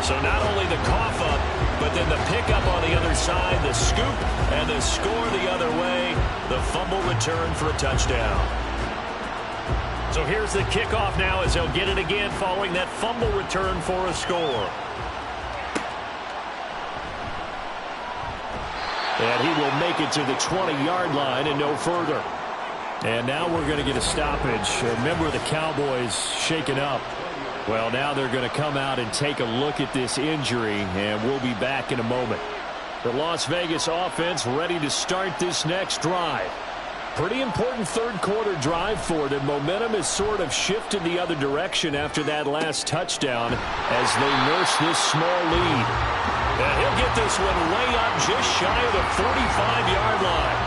So not only the cough up, but then the pickup on the other side, the scoop, and the score the other way. The fumble return for a touchdown. So here's the kickoff now as they'll get it again following that fumble return for a score. And he will make it to the 20-yard line and no further. And now we're going to get a stoppage. Remember, the Cowboys shaken up. Well, now they're going to come out and take a look at this injury, and we'll be back in a moment. The Las Vegas offense ready to start this next drive. Pretty important third-quarter drive for them. Momentum has sort of shifted the other direction after that last touchdown as they nurse this small lead. And he'll get this one way up just shy of the 45-yard line.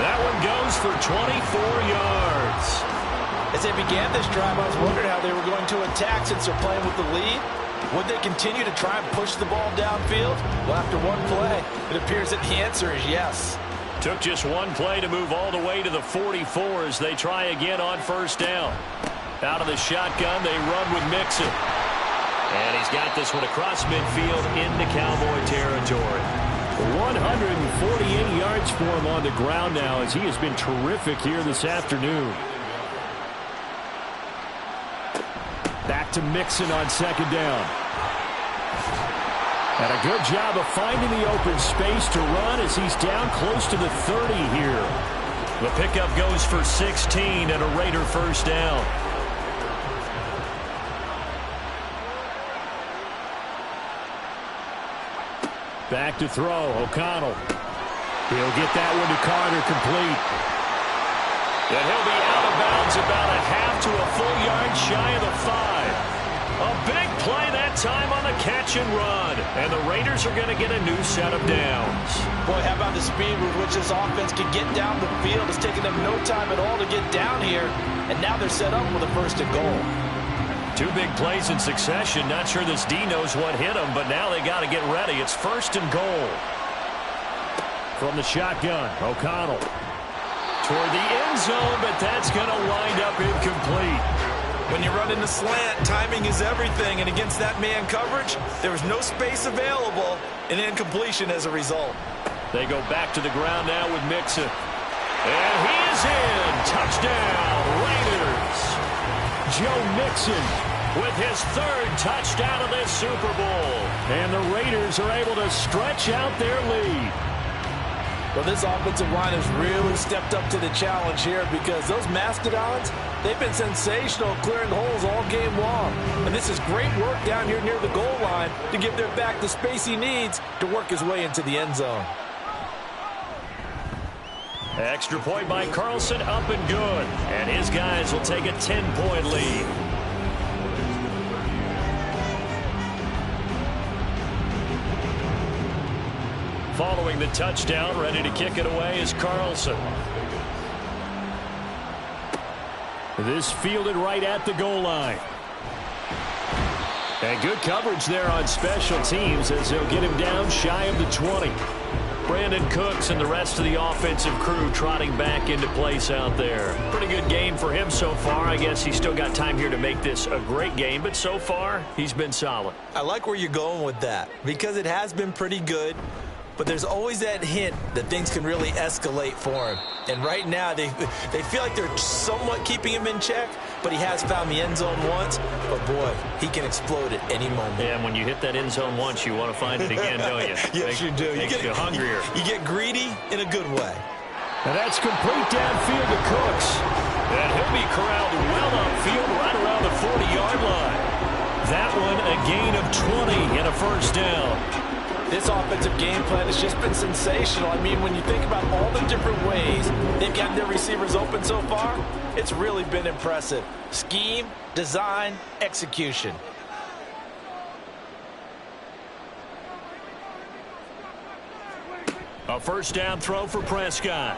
That one goes for 24 yards. As they began this drive, I was wondering how they were going to attack since they're playing with the lead. Would they continue to try and push the ball downfield? Well, after one play, it appears that the answer is yes. Took just one play to move all the way to the 44 as they try again on first down. Out of the shotgun, they run with Mixon. And he's got this one across midfield into Cowboy territory. 148 yards for him on the ground now as he has been terrific here this afternoon. Back to Mixon on second down. And a good job of finding the open space to run as he's down close to the 30 here. The pickup goes for 16 and a Raider first down. Back to throw, O'Connell. He'll get that one to Carter, complete. And he'll be out of bounds about a half to a full yard shy of the 5. A big play that time on the catch and run. And the Raiders are going to get a new set of downs. Boy, how about the speed with which this offense can get down the field? It's taken them no time at all to get down here. And now they're set up with a first and goal. Two big plays in succession. Not sure this D knows what hit him, but now they got to get ready. It's first and goal. From the shotgun, O'Connell. Toward the end zone, but that's going to wind up incomplete. When you run in the slant, timing is everything, and against that man coverage, there was no space available, and incompletion as a result. They go back to the ground now with Mixon. And he is in. Touchdown, Raiders. Joe Mixon with his third touchdown of this Super Bowl. And the Raiders are able to stretch out their lead. Well, this offensive line has really stepped up to the challenge here because those Mastodons, they've been sensational clearing holes all game long. And this is great work down here near the goal line to give their back the space he needs to work his way into the end zone. Extra point by Carlson, up and good. And his guys will take a 10-point lead. Following the touchdown, ready to kick it away is Carlson. This fielded right at the goal line. And good coverage there on special teams as they'll get him down shy of the 20. Brandon Cooks and the rest of the offensive crew trotting back into place out there. Pretty good game for him so far. I guess he's still got time here to make this a great game, but so far, he's been solid. I like where you're going with that because it has been pretty good. But there's always that hint that things can really escalate for him. And right now, they feel like they're somewhat keeping him in check, but he has found the end zone once. But, boy, he can explode at any moment. Yeah, and when you hit that end zone once, you want to find it again, don't you? Yes, you do. Makes you hungrier. You get greedy in a good way. And that's complete downfield to Cooks. And he'll be corralled well upfield right around the 40-yard line. That one a gain of 20 and a first down. This offensive game plan has just been sensational. I mean, when you think about all the different ways they've gotten their receivers open so far, it's really been impressive. Scheme, design, execution. A first down throw for Prescott.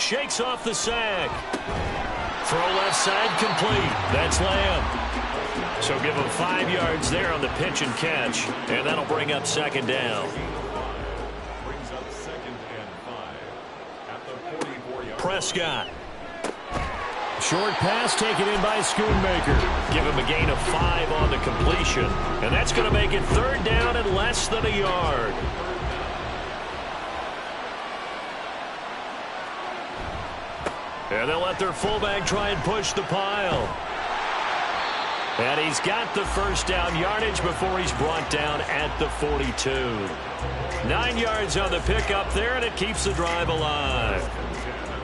Shakes off the sack. Throw left side complete. That's Lamb. So give him 5 yards there on the pitch and catch, and that'll bring up second down. Prescott. Short pass taken in by Schoonmaker. Give him a gain of 5 on the completion. And that's going to make it 3rd down and less than a yard. And they'll let their fullback try and push the pile. And he's got the 1st down yardage before he's brought down at the 42. 9 yards on the pickup there, and it keeps the drive alive.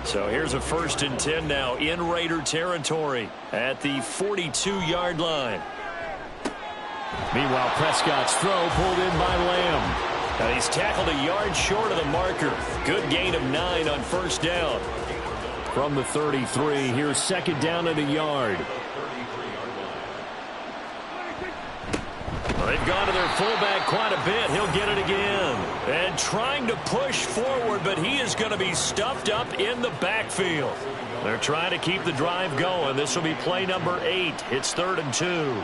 So here's a 1st and 10 now in Raider territory at the 42-yard line. Meanwhile, Prescott's throw pulled in by Lamb. And he's tackled a yard short of the marker. Good gain of 9 on 1st down. From the 33, here's 2nd down and a yard. They've gone to their fullback quite a bit. He'll get it again. And trying to push forward, but he is going to be stuffed up in the backfield. They're trying to keep the drive going. This will be play number 8. It's 3rd and 2.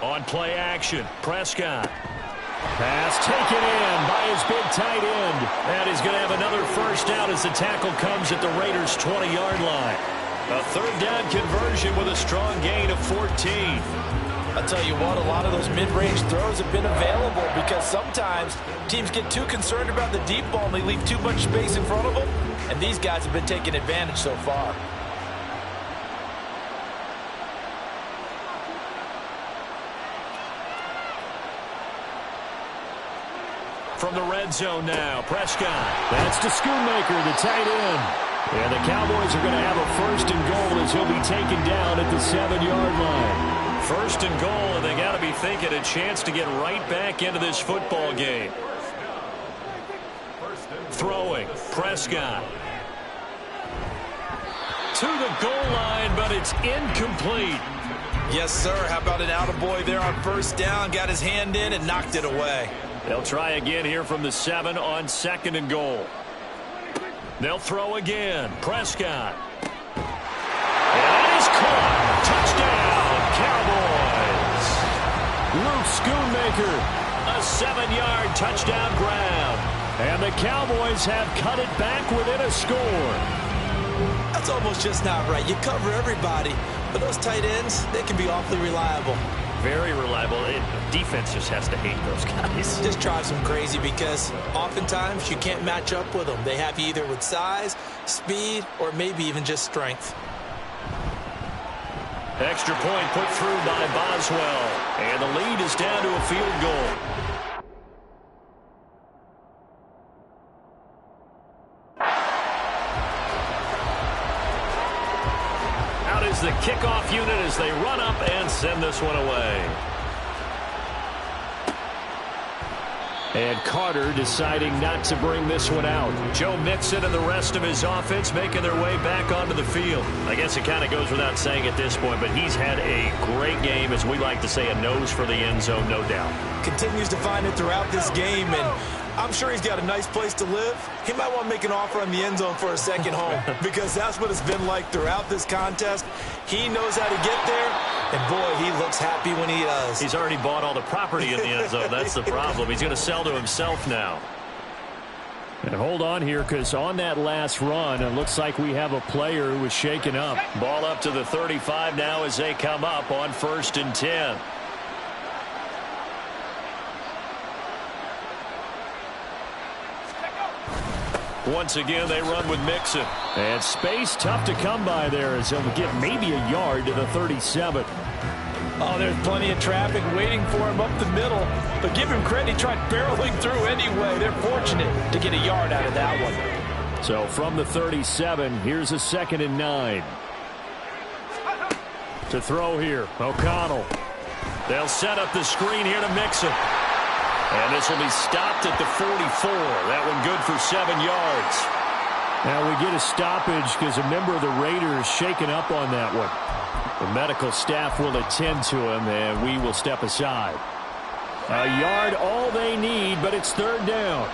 On play action, Prescott. Pass taken in by his big tight end. And he's going to have another 1st down as the tackle comes at the Raiders' 20-yard line. A 3rd down conversion with a strong gain of 14. I'll tell you what, a lot of those mid-range throws have been available because sometimes teams get too concerned about the deep ball and they leave too much space in front of them, and these guys have been taking advantage so far. From the red zone now, Prescott. That's to Schoonmaker, the tight end. And the Cowboys are going to have a 1st and goal as he'll be taken down at the 7-yard line. 1st and goal, and they got to be thinking a chance to get right back into this football game. Throwing, Prescott. To the goal line, but it's incomplete. Yes, sir. How about an attaboy there on 1st down? Got his hand in and knocked it away. They'll try again here from the 7 on 2nd and goal. They'll throw again. Prescott. And that is caught. Touchdown, Cowboys. Luke Schoonmaker. A 7-yard touchdown grab. And the Cowboys have cut it back within a score. That's almost just not right. You cover everybody, but those tight ends, they can be awfully reliable. Very reliable. Defense just has to hate those guys. Just drives them crazy because oftentimes you can't match up with them. They have you either with size, speed, or maybe even just strength. Extra point put through by Boswell. And the lead is down to a field goal. Out is the kickoff unit as they run up and send this one away. And Carter deciding not to bring this one out. Joe Mixon and the rest of his offense making their way back onto the field. I guess it kind of goes without saying at this point, but he's had a great game, as we like to say, a nose for the end zone, no doubt. Continues to find it throughout this game, and I'm sure he's got a nice place to live. He might want to make an offer on the end zone for a second home because that's what it's been like throughout this contest. He knows how to get there, and boy, he looks happy when he does. He's already bought all the property in the end zone. That's the problem. He's going to sell to himself now. And hold on here, because on that last run, it looks like we have a player who was shaken up. Ball up to the 35 now as they come up on 1st and 10. Once again, they run with Mixon. And space tough to come by there as he'll get maybe a yard to the 37. Oh, there's plenty of traffic waiting for him up the middle. But give him credit, he tried barreling through anyway. They're fortunate to get a yard out of that one. So from the 37, here's a 2nd and 9. To throw here, O'Connell. They'll set up the screen here to Mixon. And this will be stopped at the 44. That one good for 7 yards. Now we get a stoppage because a member of the Raiders shaken up on that one. The medical staff will attend to him, and we will step aside. A yard all they need, but it's 3rd down.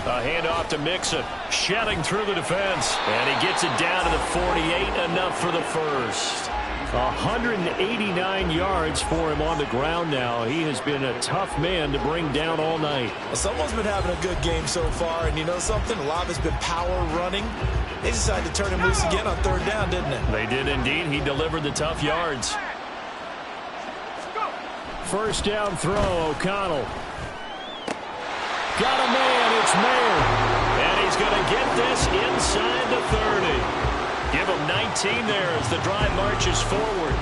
A handoff to Mixon, shedding through the defense. And he gets it down to the 48, enough for the 1st. 189 yards for him on the ground now. He has been a tough man to bring down all night. Well, someone's been having a good game so far, and you know something? A lot has been power running. They decided to turn him loose again on third down, didn't they? They did indeed. He delivered the tough yards. First down throw, O'Connell. Got a man, it's Mayer. And he's going to get this inside the 30. Give him 19 there as the drive marches forward.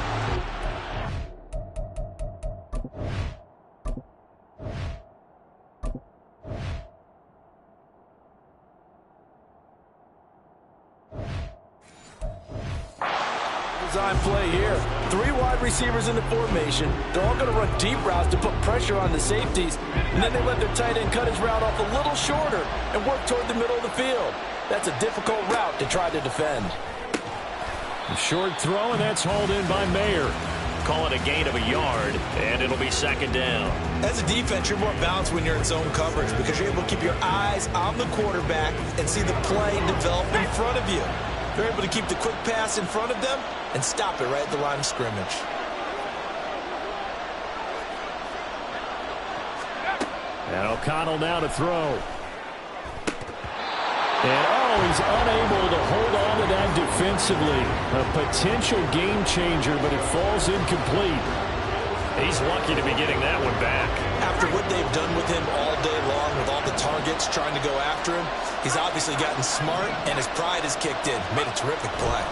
Design play here. 3 wide receivers in the formation. They're all going to run deep routes to put pressure on the safeties. And then they let their tight end cut his route off a little shorter and work toward the middle of the field. That's a difficult route to try to defend. A short throw, and that's hauled in by Mayer. Call it a gain of a yard, and it'll be second down. As a defense, you're more balanced when you're in zone coverage because you're able to keep your eyes on the quarterback and see the play develop in front of you. You're able to keep the quick pass in front of them and stop it right at the line of scrimmage. And O'Connell now to throw. And, he's unable to hold on to that defensively. A potential game changer, but it falls incomplete. He's lucky to be getting that one back. After what they've done with him all day long, with all the targets trying to go after him, he's obviously gotten smart, and his pride has kicked in. Made a terrific play.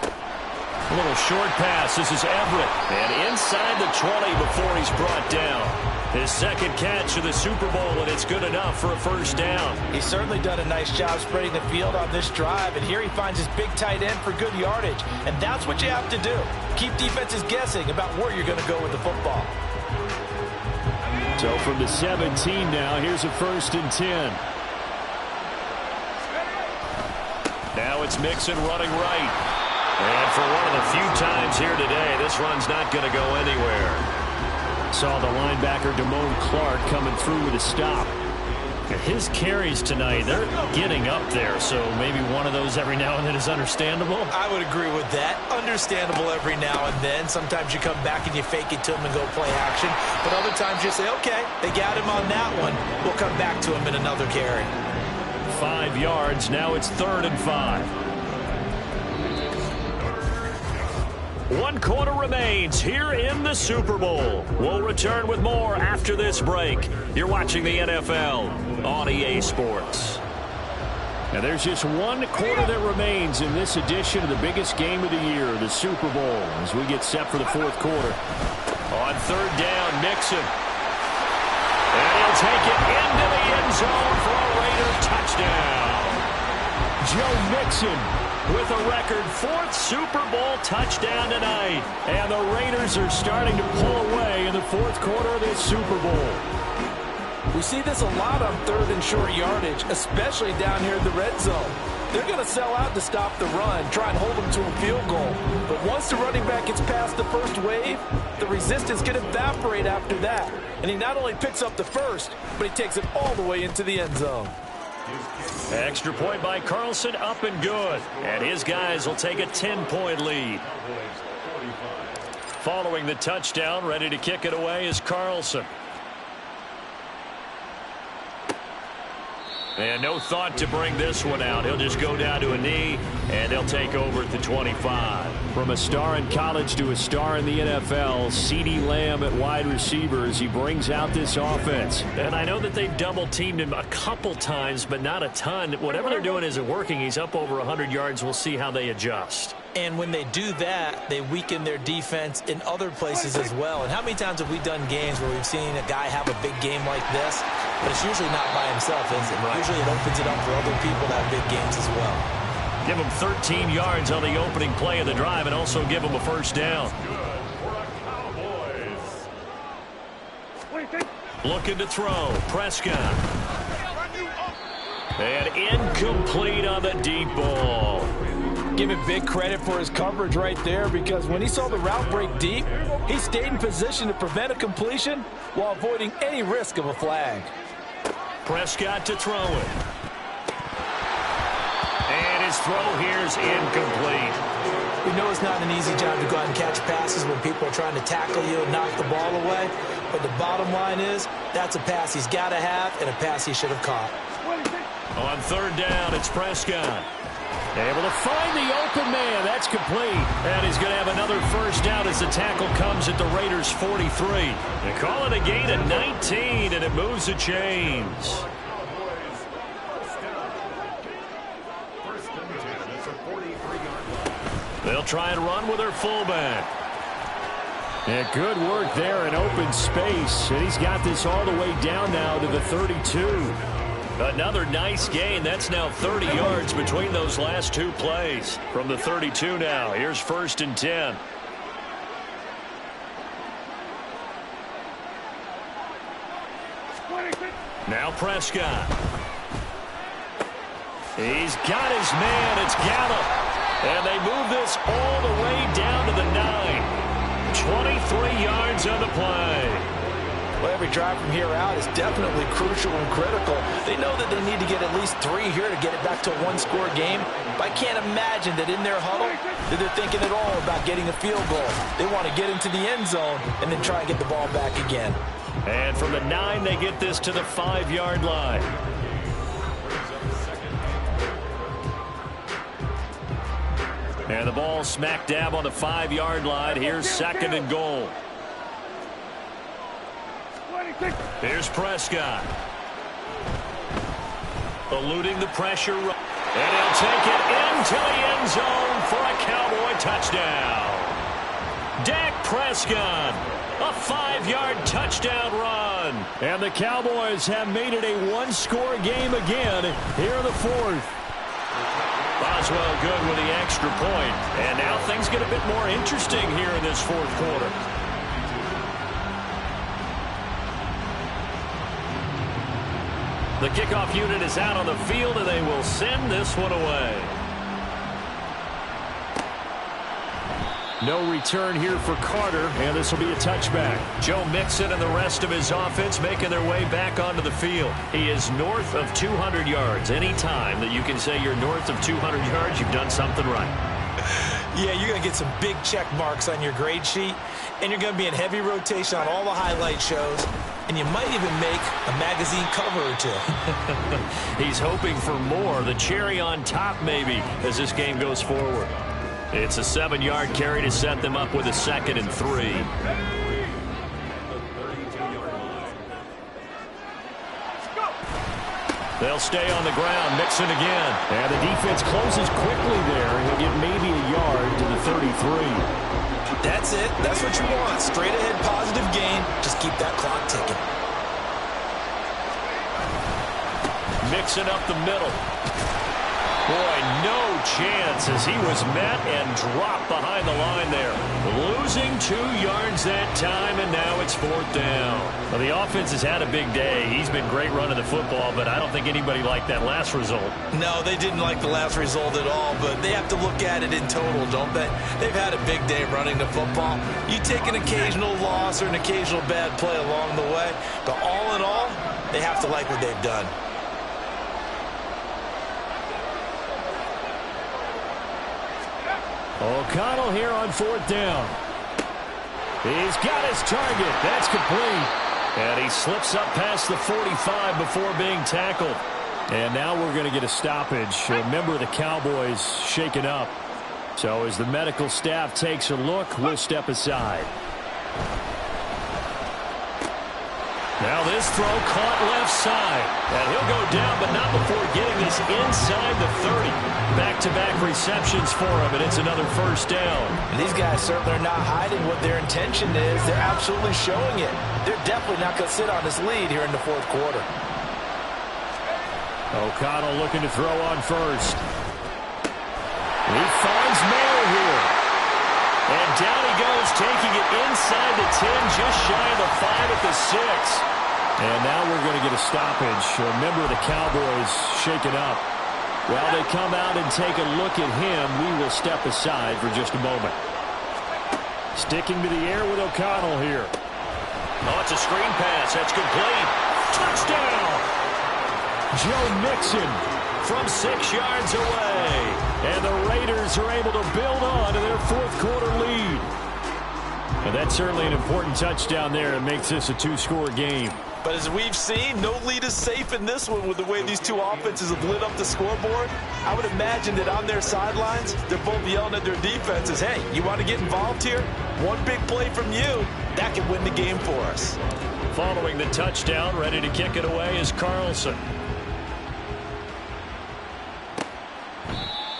A little short pass. This is Everett. And inside the 20 before he's brought down. His second catch of the Super Bowl, and it's good enough for a first down. He's certainly done a nice job spreading the field on this drive, and here he finds his big tight end for good yardage. And that's what you have to do. Keep defenses guessing about where you're going to go with the football. So from the 17 now, here's a 1st and 10. Now it's Mixon running right. And for one of the few times here today, this run's not going to go anywhere. Saw the linebacker Damone Clark coming through with a stop. His carries tonight, they're getting up there, so maybe one of those every now and then is understandable. I would agree with that. Understandable every now and then. Sometimes you come back and you fake it to him and go play action. But other times you say, okay, they got him on that one. We'll come back to him in another carry. 5 yards. Now it's 3rd and 5. 1 quarter remains here in the Super Bowl. We'll return with more after this break. You're watching the NFL on EA Sports. Now there's just 1 quarter that remains in this edition of the biggest game of the year, the Super Bowl, as we get set for the 4th quarter. On 3rd down, Mixon. And he'll take it into the end zone for a Raider touchdown. Joe Mixon with a record 4th Super Bowl touchdown tonight. And the Raiders are starting to pull away in the 4th quarter of this Super Bowl. We see this a lot on 3rd and short yardage, especially down here in the red zone. They're going to sell out to stop the run, try and hold them to a field goal. But once the running back gets past the first wave, the resistance can evaporate after that. And he not only picks up the first, but he takes it all the way into the end zone. Extra point by Carlson, up and good. And his guys will take a 10-point lead. Following the touchdown, ready to kick it away is Carlson. And no thought to bring this one out. He'll just go down to a knee, and they'll take over at the 25. From a star in college to a star in the NFL, CeeDee Lamb at wide receiver as he brings out this offense. And I know that they've double-teamed him a couple times, but not a ton. Whatever they're doing isn't working. He's up over 100 yards. We'll see how they adjust. And when they do that, they weaken their defense in other places as well. And how many times have we done games where we've seen a guy have a big game like this, but it's usually not by himself, is it? Right. Usually it opens it up for other people to have big games as well. Give him 13 yards on the opening play of the drive and also give him a first down. Looking to throw. Prescott. And incomplete on the deep ball. Give him big credit for his coverage right there, because when he saw the route break deep, he stayed in position to prevent a completion while avoiding any risk of a flag. Prescott to throw it. And his throw here's incomplete. We know it's not an easy job to go out and catch passes when people are trying to tackle you and knock the ball away. But the bottom line is, that's a pass he's got to have and a pass he should have caught. On third down, it's Prescott. Able to find the open man. That's complete. And he's going to have another first down as the tackle comes at the Raiders' 43. They call it a gain of 19, and it moves the chains. They'll try and run with their fullback. Yeah, good work there in open space. And he's got this all the way down now to the 32. Another nice gain. That's now 30 yards between those last two plays. From the 32 now. Here's 1st and 10. Now Prescott. He's got his man. It's Gallup. And they move this all the way down to the 9. 23 yards on the play. Well, every drive from here out is definitely crucial and critical. They know that they need to get at least 3 here to get it back to a one-score game. But I can't imagine that in their huddle that they're thinking at all about getting a field goal. They want to get into the end zone and then try and get the ball back again. And from the 9, they get this to the 5-yard line. And the ball smack dab on the 5-yard line. Here's 2nd and goal. Here's Prescott. Eluding the pressure. And he'll take it into the end zone for a Cowboy touchdown. Dak Prescott. A 5-yard touchdown run. And the Cowboys have made it a one-score game again here in the 4th. Boswell good with the extra point. And now things get a bit more interesting here in this 4th quarter. The kickoff unit is out on the field, and they will send this one away. No return here for Carter, and this will be a touchback. Joe Mixon and the rest of his offense making their way back onto the field. He is north of 200 yards. Any time that you can say you're north of 200 yards, you've done something right. Yeah, you're going to get some big check marks on your grade sheet, and you're going to be in heavy rotation on all the highlight shows, and you might even make a magazine cover or two. He's hoping for more, the cherry on top maybe, as this game goes forward. It's a 7-yard carry to set them up with a 2nd and 3. They'll stay on the ground. Mixon again. And the defense closes quickly there. He'll get maybe a yard to the 33. That's it. That's what you want. Straight ahead positive gain. Just keep that clock ticking. Mixon up the middle. Boy, no chance as he was met and dropped behind the line there. Losing 2 yards that time, and now it's 4th down. Well, the offense has had a big day. He's been great running the football, but I don't think anybody liked that last result. No, they didn't like the last result at all, but they have to look at it in total, don't they? They've had a big day running the football. You take an occasional loss or an occasional bad play along the way, but all in all, they have to like what they've done. O'Connell here on 4th down. He's got his target. That's complete. And he slips up past the 45 before being tackled. And now we're going to get a stoppage. A member of the Cowboys shaken up. So as the medical staff takes a look, we'll step aside. Now this throw caught left side. And he'll go down, but not before getting this inside the 30. Back-to-back receptions for him, and it's another 1st down. And these guys certainly are not hiding what their intention is. They're absolutely showing it. They're definitely not going to sit on this lead here in the 4th quarter. O'Connell looking to throw on first. He finds Mayer here. And down he goes, taking it inside the 10, just shy of the 5 at the 6. And now we're going to get a stoppage. A member of the Cowboys shaken up. While they come out and take a look at him, we will step aside for just a moment. Sticking to the air with O'Connell here. Oh, it's a screen pass. That's complete. Touchdown! Joe Mixon from 6 yards away. And the Raiders are able to build on to their fourth quarter lead. And that's certainly an important touchdown there. It makes this a 2-score game. But as we've seen, no lead is safe in this one with the way these two offenses have lit up the scoreboard. I would imagine that on their sidelines, they're both yelling at their defenses, hey, you want to get involved here? One big play from you, that could win the game for us. Following the touchdown, ready to kick it away is Carlson.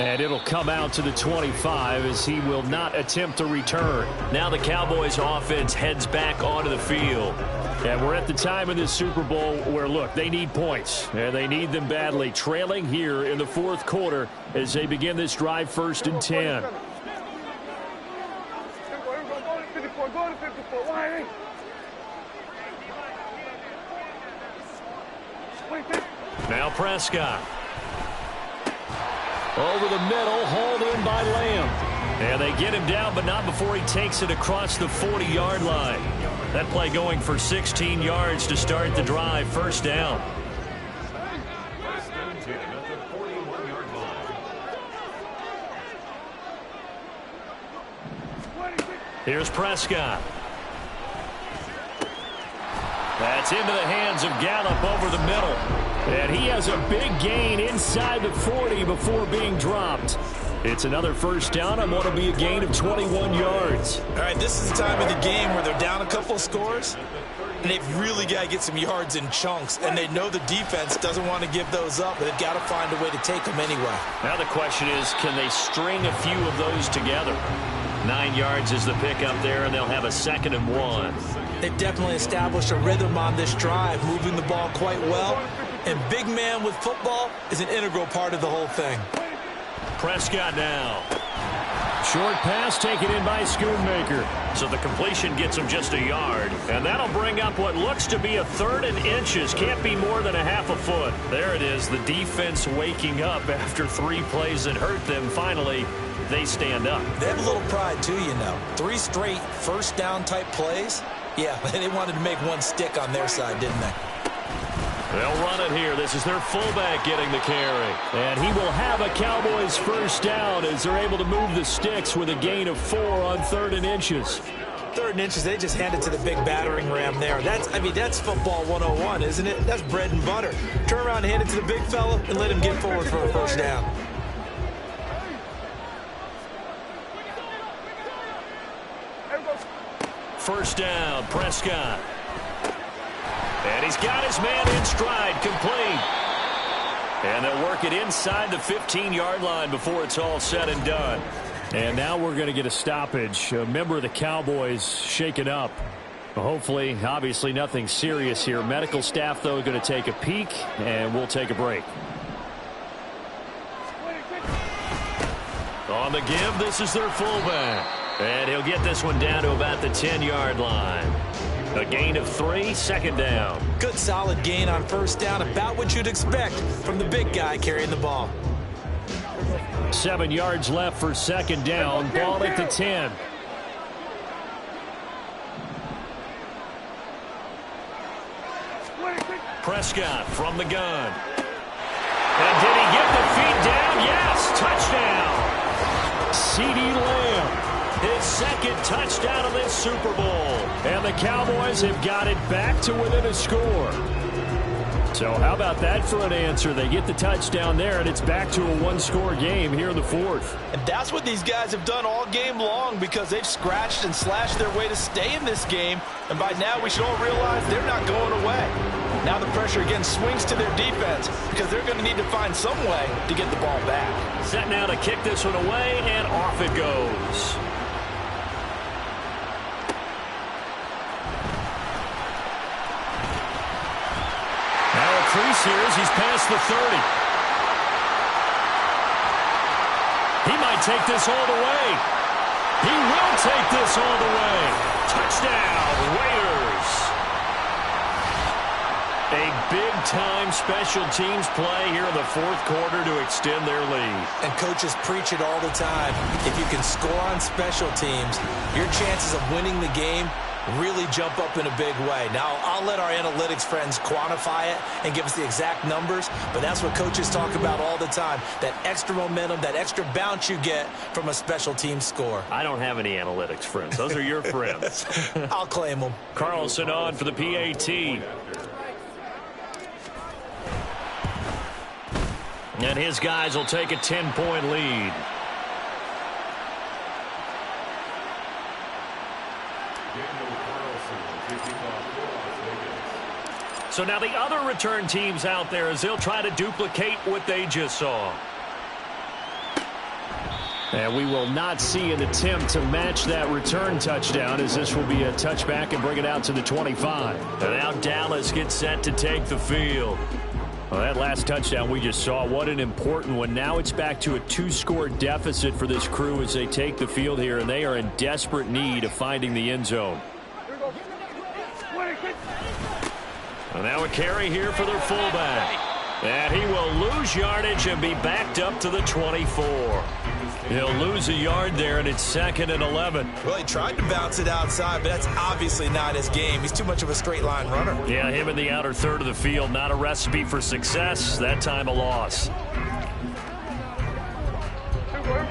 And it'll come out to the 25 as he will not attempt to return. Now the Cowboys offense heads back onto the field. And we're at the time in this Super Bowl where, look, they need points. And they need them badly. Trailing here in the fourth quarter as they begin this drive, 1st and 10. Now Prescott. Over the middle, hauled in by Lamb. And they get him down, but not before he takes it across the 40-yard line. That play going for 16 yards to start the drive. 1st down. Here's Prescott. That's into the hands of Gallup over the middle. And he has a big gain inside the 40 before being dropped. It's another 1st down and what will be a gain of 21 yards. All right, this is the time of the game where they're down a couple of scores, and they've really got to get some yards in chunks, and they know the defense doesn't want to give those up, but they've got to find a way to take them anyway. Now the question is, can they string a few of those together? 9 yards is the pickup there, and they'll have a 2nd and 1. They've definitely established a rhythm on this drive, moving the ball quite well. And big man with football is an integral part of the whole thing. Prescott now. Short pass taken in by Schoonmaker. So the completion gets him just a yard. And that'll bring up what looks to be a 3rd and inches. Can't be more than a half a foot. There it is, the defense waking up after 3 plays that hurt them. Finally, they stand up. They have a little pride too, you know. 3 straight 1st down type plays. Yeah, they wanted to make one stick on their side, didn't they? They'll run it here. This is their fullback getting the carry. And he will have a Cowboys 1st down as they're able to move the sticks with a gain of 4 on 3rd and inches. 3rd and inches, they just hand it to the big battering ram there. That's football 101, isn't it? That's bread and butter. Turn around and hand it to the big fella and let him get forward for a 1st down. First down, Prescott. And he's got his man in stride, complete. And they'll work it inside the 15-yard line before it's all said and done. And now we're going to get a stoppage. A member of the Cowboys shaken up. Hopefully, obviously nothing serious here. Medical staff, though, going to take a peek, and we'll take a break. On the give, this is their fullback. And he'll get this one down to about the 10-yard line. A gain of 3, 2nd down. Good solid gain on 1st down, about what you'd expect from the big guy carrying the ball. 7 yards left for 2nd down. Ball at the 10. Prescott from the gun. And did he get the feet down? Yes, touchdown. CeeDee Lamb. His 2nd touchdown of this Super Bowl. And the Cowboys have got it back to within a score. So how about that for an answer? They get the touchdown there, and it's back to a 1-score game here in the 4th. And that's what these guys have done all game long because they've scratched and slashed their way to stay in this game. And by now we should all realize they're not going away. Now the pressure again swings to their defense because they're going to need to find some way to get the ball back. Set now to kick this one away, and off it goes. Crease here as he's past the 30. He might take this all the way. He will take this all the way. Touchdown, Raiders. A big-time special teams play here in the 4th quarter to extend their lead. And coaches preach it all the time. If you can score on special teams, your chances of winning the game really jump up in a big way. Now, I'll let our analytics friends quantify it and give us the exact numbers, but that's what coaches talk about all the time, that extra momentum, that extra bounce you get from a special team score. I don't have any analytics friends. Those are your friends. I'll claim them. Carlson on for the PAT. And his guys will take a 10-point lead. So now the other return teams out there as they'll try to duplicate what they just saw. And we will not see an attempt to match that return touchdown, as this will be a touchback and bring it out to the 25. And now Dallas gets set to take the field. Well, that last touchdown we just saw, what an important one. Now it's back to a 2-score deficit for this crew as they take the field here, and they are in desperate need of finding the end zone. And now a carry here for their fullback. And he will lose yardage and be backed up to the 24. He'll lose a yard there, and it's 2nd and 11. Well, he tried to bounce it outside, but that's obviously not his game. He's too much of a straight-line runner. Yeah, him in the outer third of the field, not a recipe for success. That time a loss.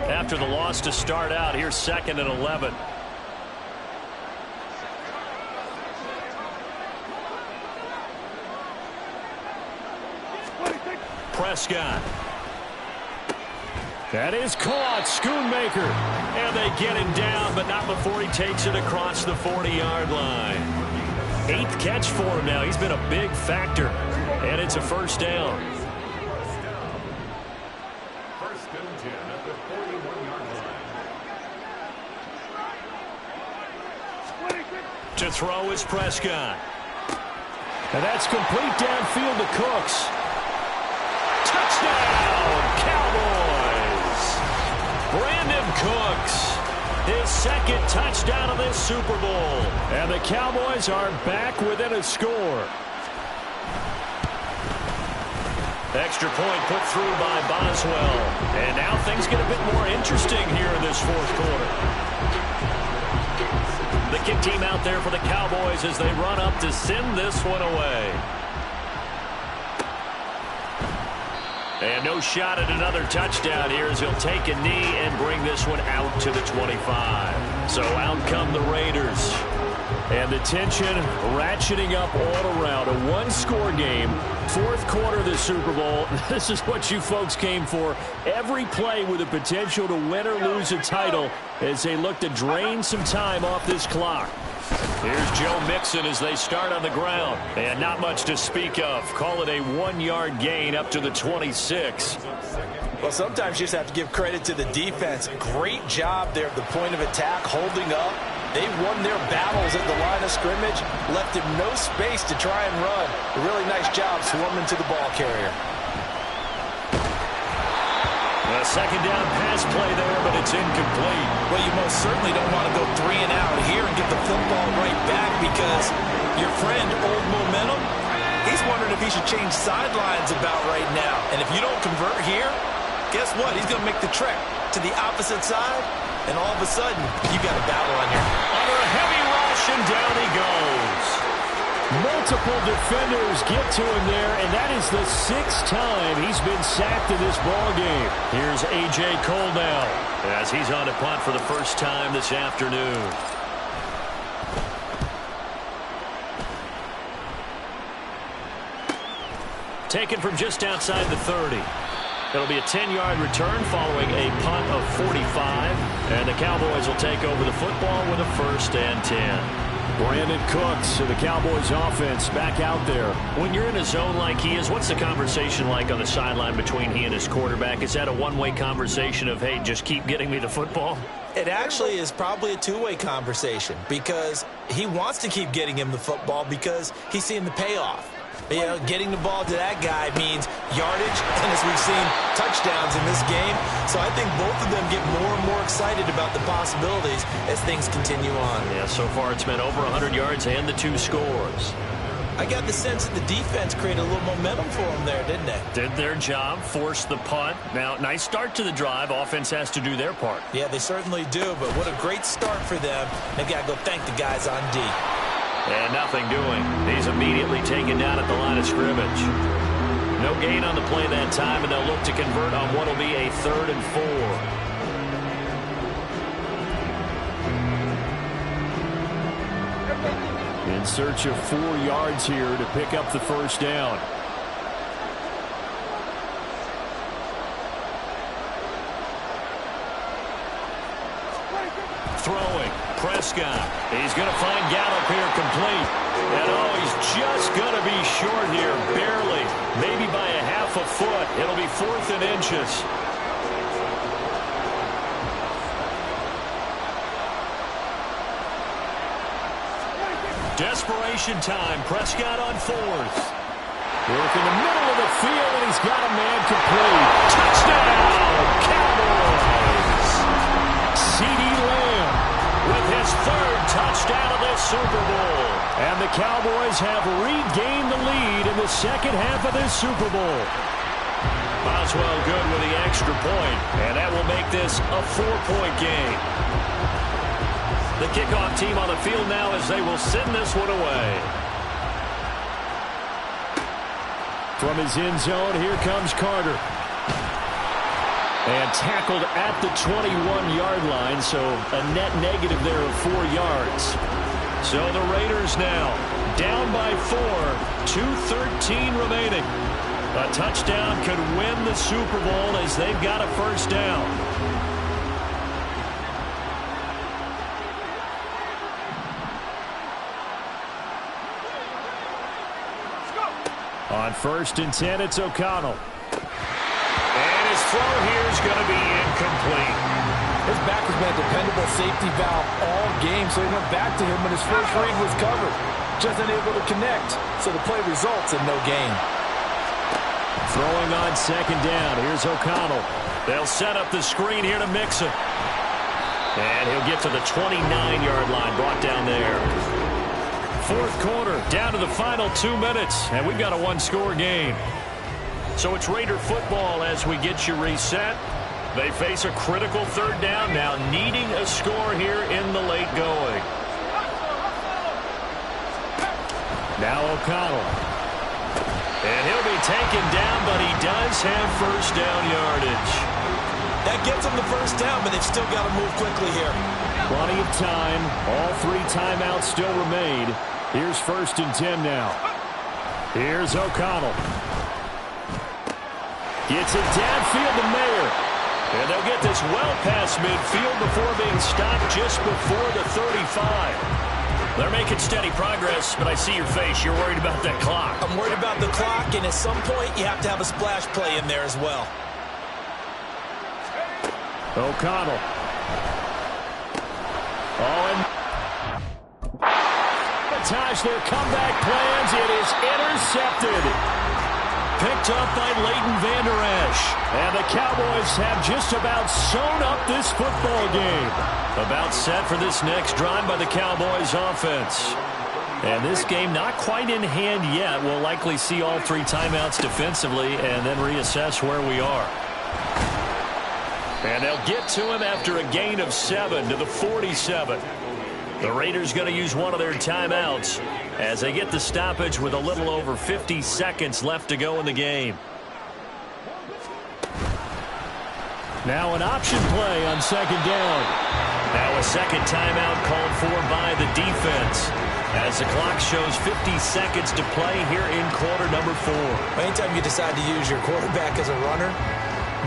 After the loss to start out, here's 2nd and 11. Prescott. That is caught. Schoonmaker. And they get him down, but not before he takes it across the 40-yard line. 8th catch for him now. He's been a big factor. And it's a first down. First and 10 at the 41-yard line. To throw is Prescott. And that's complete downfield to Cooks. Touchdown, Cowboys! Brandon Cooks, his 2nd touchdown of this Super Bowl. And the Cowboys are back within a score. Extra point put through by Boswell. And now things get a bit more interesting here in this 4th quarter. The kick team out there for the Cowboys as they run up to send this one away. And no shot at another touchdown here as he'll take a knee and bring this one out to the 25. So out come the Raiders. And the tension ratcheting up all around. A 1-score game. 4th quarter of the Super Bowl. This is what you folks came for. Every play with the potential to win or lose a title as they look to drain some time off this clock. Here's Joe Mixon as they start on the ground. And not much to speak of. Call it a 1-yard gain up to the 26. Well, sometimes you just have to give credit to the defense. Great job there at the point of attack, holding up. They won their battles at the line of scrimmage, left him no space to try and run. A really nice job swarming to the ball carrier. A 2nd down pass play there, but it's incomplete. Well, you most certainly don't want to go 3 and out here and get the football right back because your friend, Old Momentum, he's wondering if he should change sidelines about right now. And if you don't convert here, guess what? He's going to make the trek to the opposite side, and all of a sudden, you got a battle on your hands. Under a heavy rush, and down he goes. Multiple defenders get to him there, and that is the 6th time he's been sacked in this ball game. Here's A.J. Cole now as he's on to punt for the first time this afternoon. Taken from just outside the 30. It'll be a 10-yard return following a punt of 45, and the Cowboys will take over the football with a 1st and 10. Brandon Cooks of the Cowboys offense back out there. When you're in a zone like he is, what's the conversation like on the sideline between he and his quarterback? Is that a one-way conversation of, hey, just keep getting me the football? It actually is probably a two-way conversation because he wants to keep getting him the football because he's seeing the payoff. You know, getting the ball to that guy means yardage, and as we've seen, touchdowns in this game. So I think both of them get more and more excited about the possibilities as things continue on. Yeah, so far it's been over 100 yards and the 2 scores. I got the sense that the defense created a little momentum for them there, didn't they? Did their job, forced the punt. Now, nice start to the drive. Offense has to do their part. Yeah, they certainly do, but what a great start for them. They've got to go thank the guys on D. And nothing doing. He's immediately taken down at the line of scrimmage. No gain on the play that time, and they'll look to convert on what will be a 3rd and 4. In search of 4 yards here to pick up the first down. Throwing. Prescott. He's going to find Gallup here complete. And oh, he's just going to be short here. Barely. Maybe by a half a foot. It'll be 4th and inches. Desperation time. Prescott on 4th. Work in the middle of the field, and he's got a man complete. Touchdown, Cowboys! CeeDee Lamb With his 3rd touchdown of this Super Bowl. And the Cowboys have regained the lead in the second half of this Super Bowl. Boswell good with the extra point, and that will make this a 4-point game. The kickoff team on the field now as they will send this one away. From his end zone, here comes Carter. And tackled at the 21-yard line, so a net negative there of 4 yards. So the Raiders now down by 4, 2:13 remaining. A touchdown could win the Super Bowl as they've got a first down. On 1st and 10, it's O'Connell. And his throw here is going to be incomplete. His back has been a dependable safety valve all game, so he went back to him when his first read was covered. Just unable to connect, so the play results in no gain. Throwing on 2nd down, here's O'Connell. They'll set up the screen here to Mixon. And he'll get to the 29-yard line, brought down there. 4th quarter, down to the final 2 minutes, and we've got a 1-score game. So it's Raider football as we get you reset. They face a critical 3rd down now, needing a score here in the late going. Now O'Connell. And he'll be taken down, but he does have first down yardage. That gets them the first down, but they've still got to move quickly here. Plenty of time. All 3 timeouts still remain. Here's 1st and 10 now. Here's O'Connell. Gets it downfield to Mayer. And they'll get this well past midfield before being stopped just before the 35. They're making steady progress, but I see your face. You're worried about that clock. I'm worried about the clock, and at some point, you have to have a splash play in there as well. O'Connell. Oh, and sabotage their comeback plans. It is intercepted. Picked up by Leighton Vander Esch. And the Cowboys have just about sewn up this football game. About set for this next drive by the Cowboys offense. And this game not quite in hand yet. We'll likely see all 3 timeouts defensively and then reassess where we are. And they'll get to him after a gain of 7 to the 47. The Raiders going to use one of their timeouts as they get the stoppage with a little over 50 seconds left to go in the game. Now an option play on 2nd down. Now a second timeout called for by the defense as the clock shows 50 seconds to play here in quarter number 4. Anytime you decide to use your quarterback as a runner,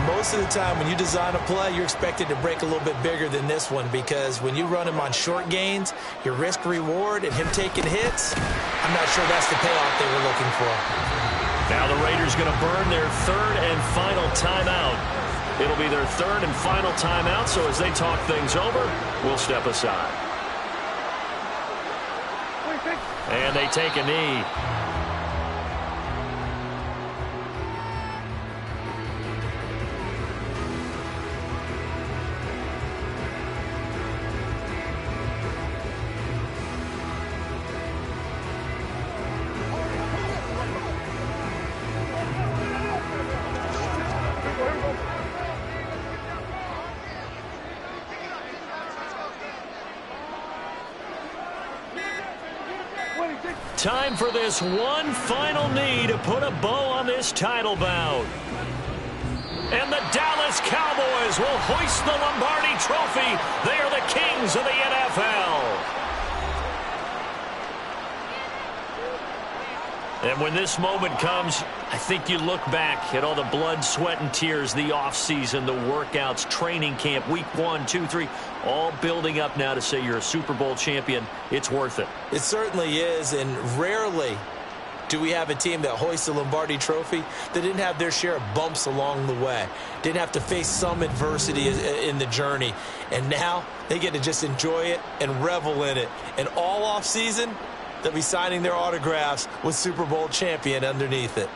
most of the time when you design a play, you're expected to break a little bit bigger than this one, because when you run him on short gains, your risk-reward and him taking hits, I'm not sure that's the payoff they were looking for. Now the Raiders going to burn their 3rd and final timeout. It'll be their 3rd and final timeout, so as they talk things over, we'll step aside. And they take a knee. Time for this one final knee to put a bow on this title bout. And the Dallas Cowboys will hoist the Lombardi Trophy. They are the kings of the NFL. And when this moment comes, I think you look back at all the blood, sweat, and tears, the offseason, the workouts, training camp, week 1, 2, 3, all building up now to say you're a Super Bowl champion. It's worth it. It certainly is, and rarely do we have a team that hoists the Lombardi Trophy that didn't have their share of bumps along the way, didn't have to face some adversity in the journey, and now they get to just enjoy it and revel in it. And all offseason, they'll be signing their autographs with Super Bowl champion underneath it.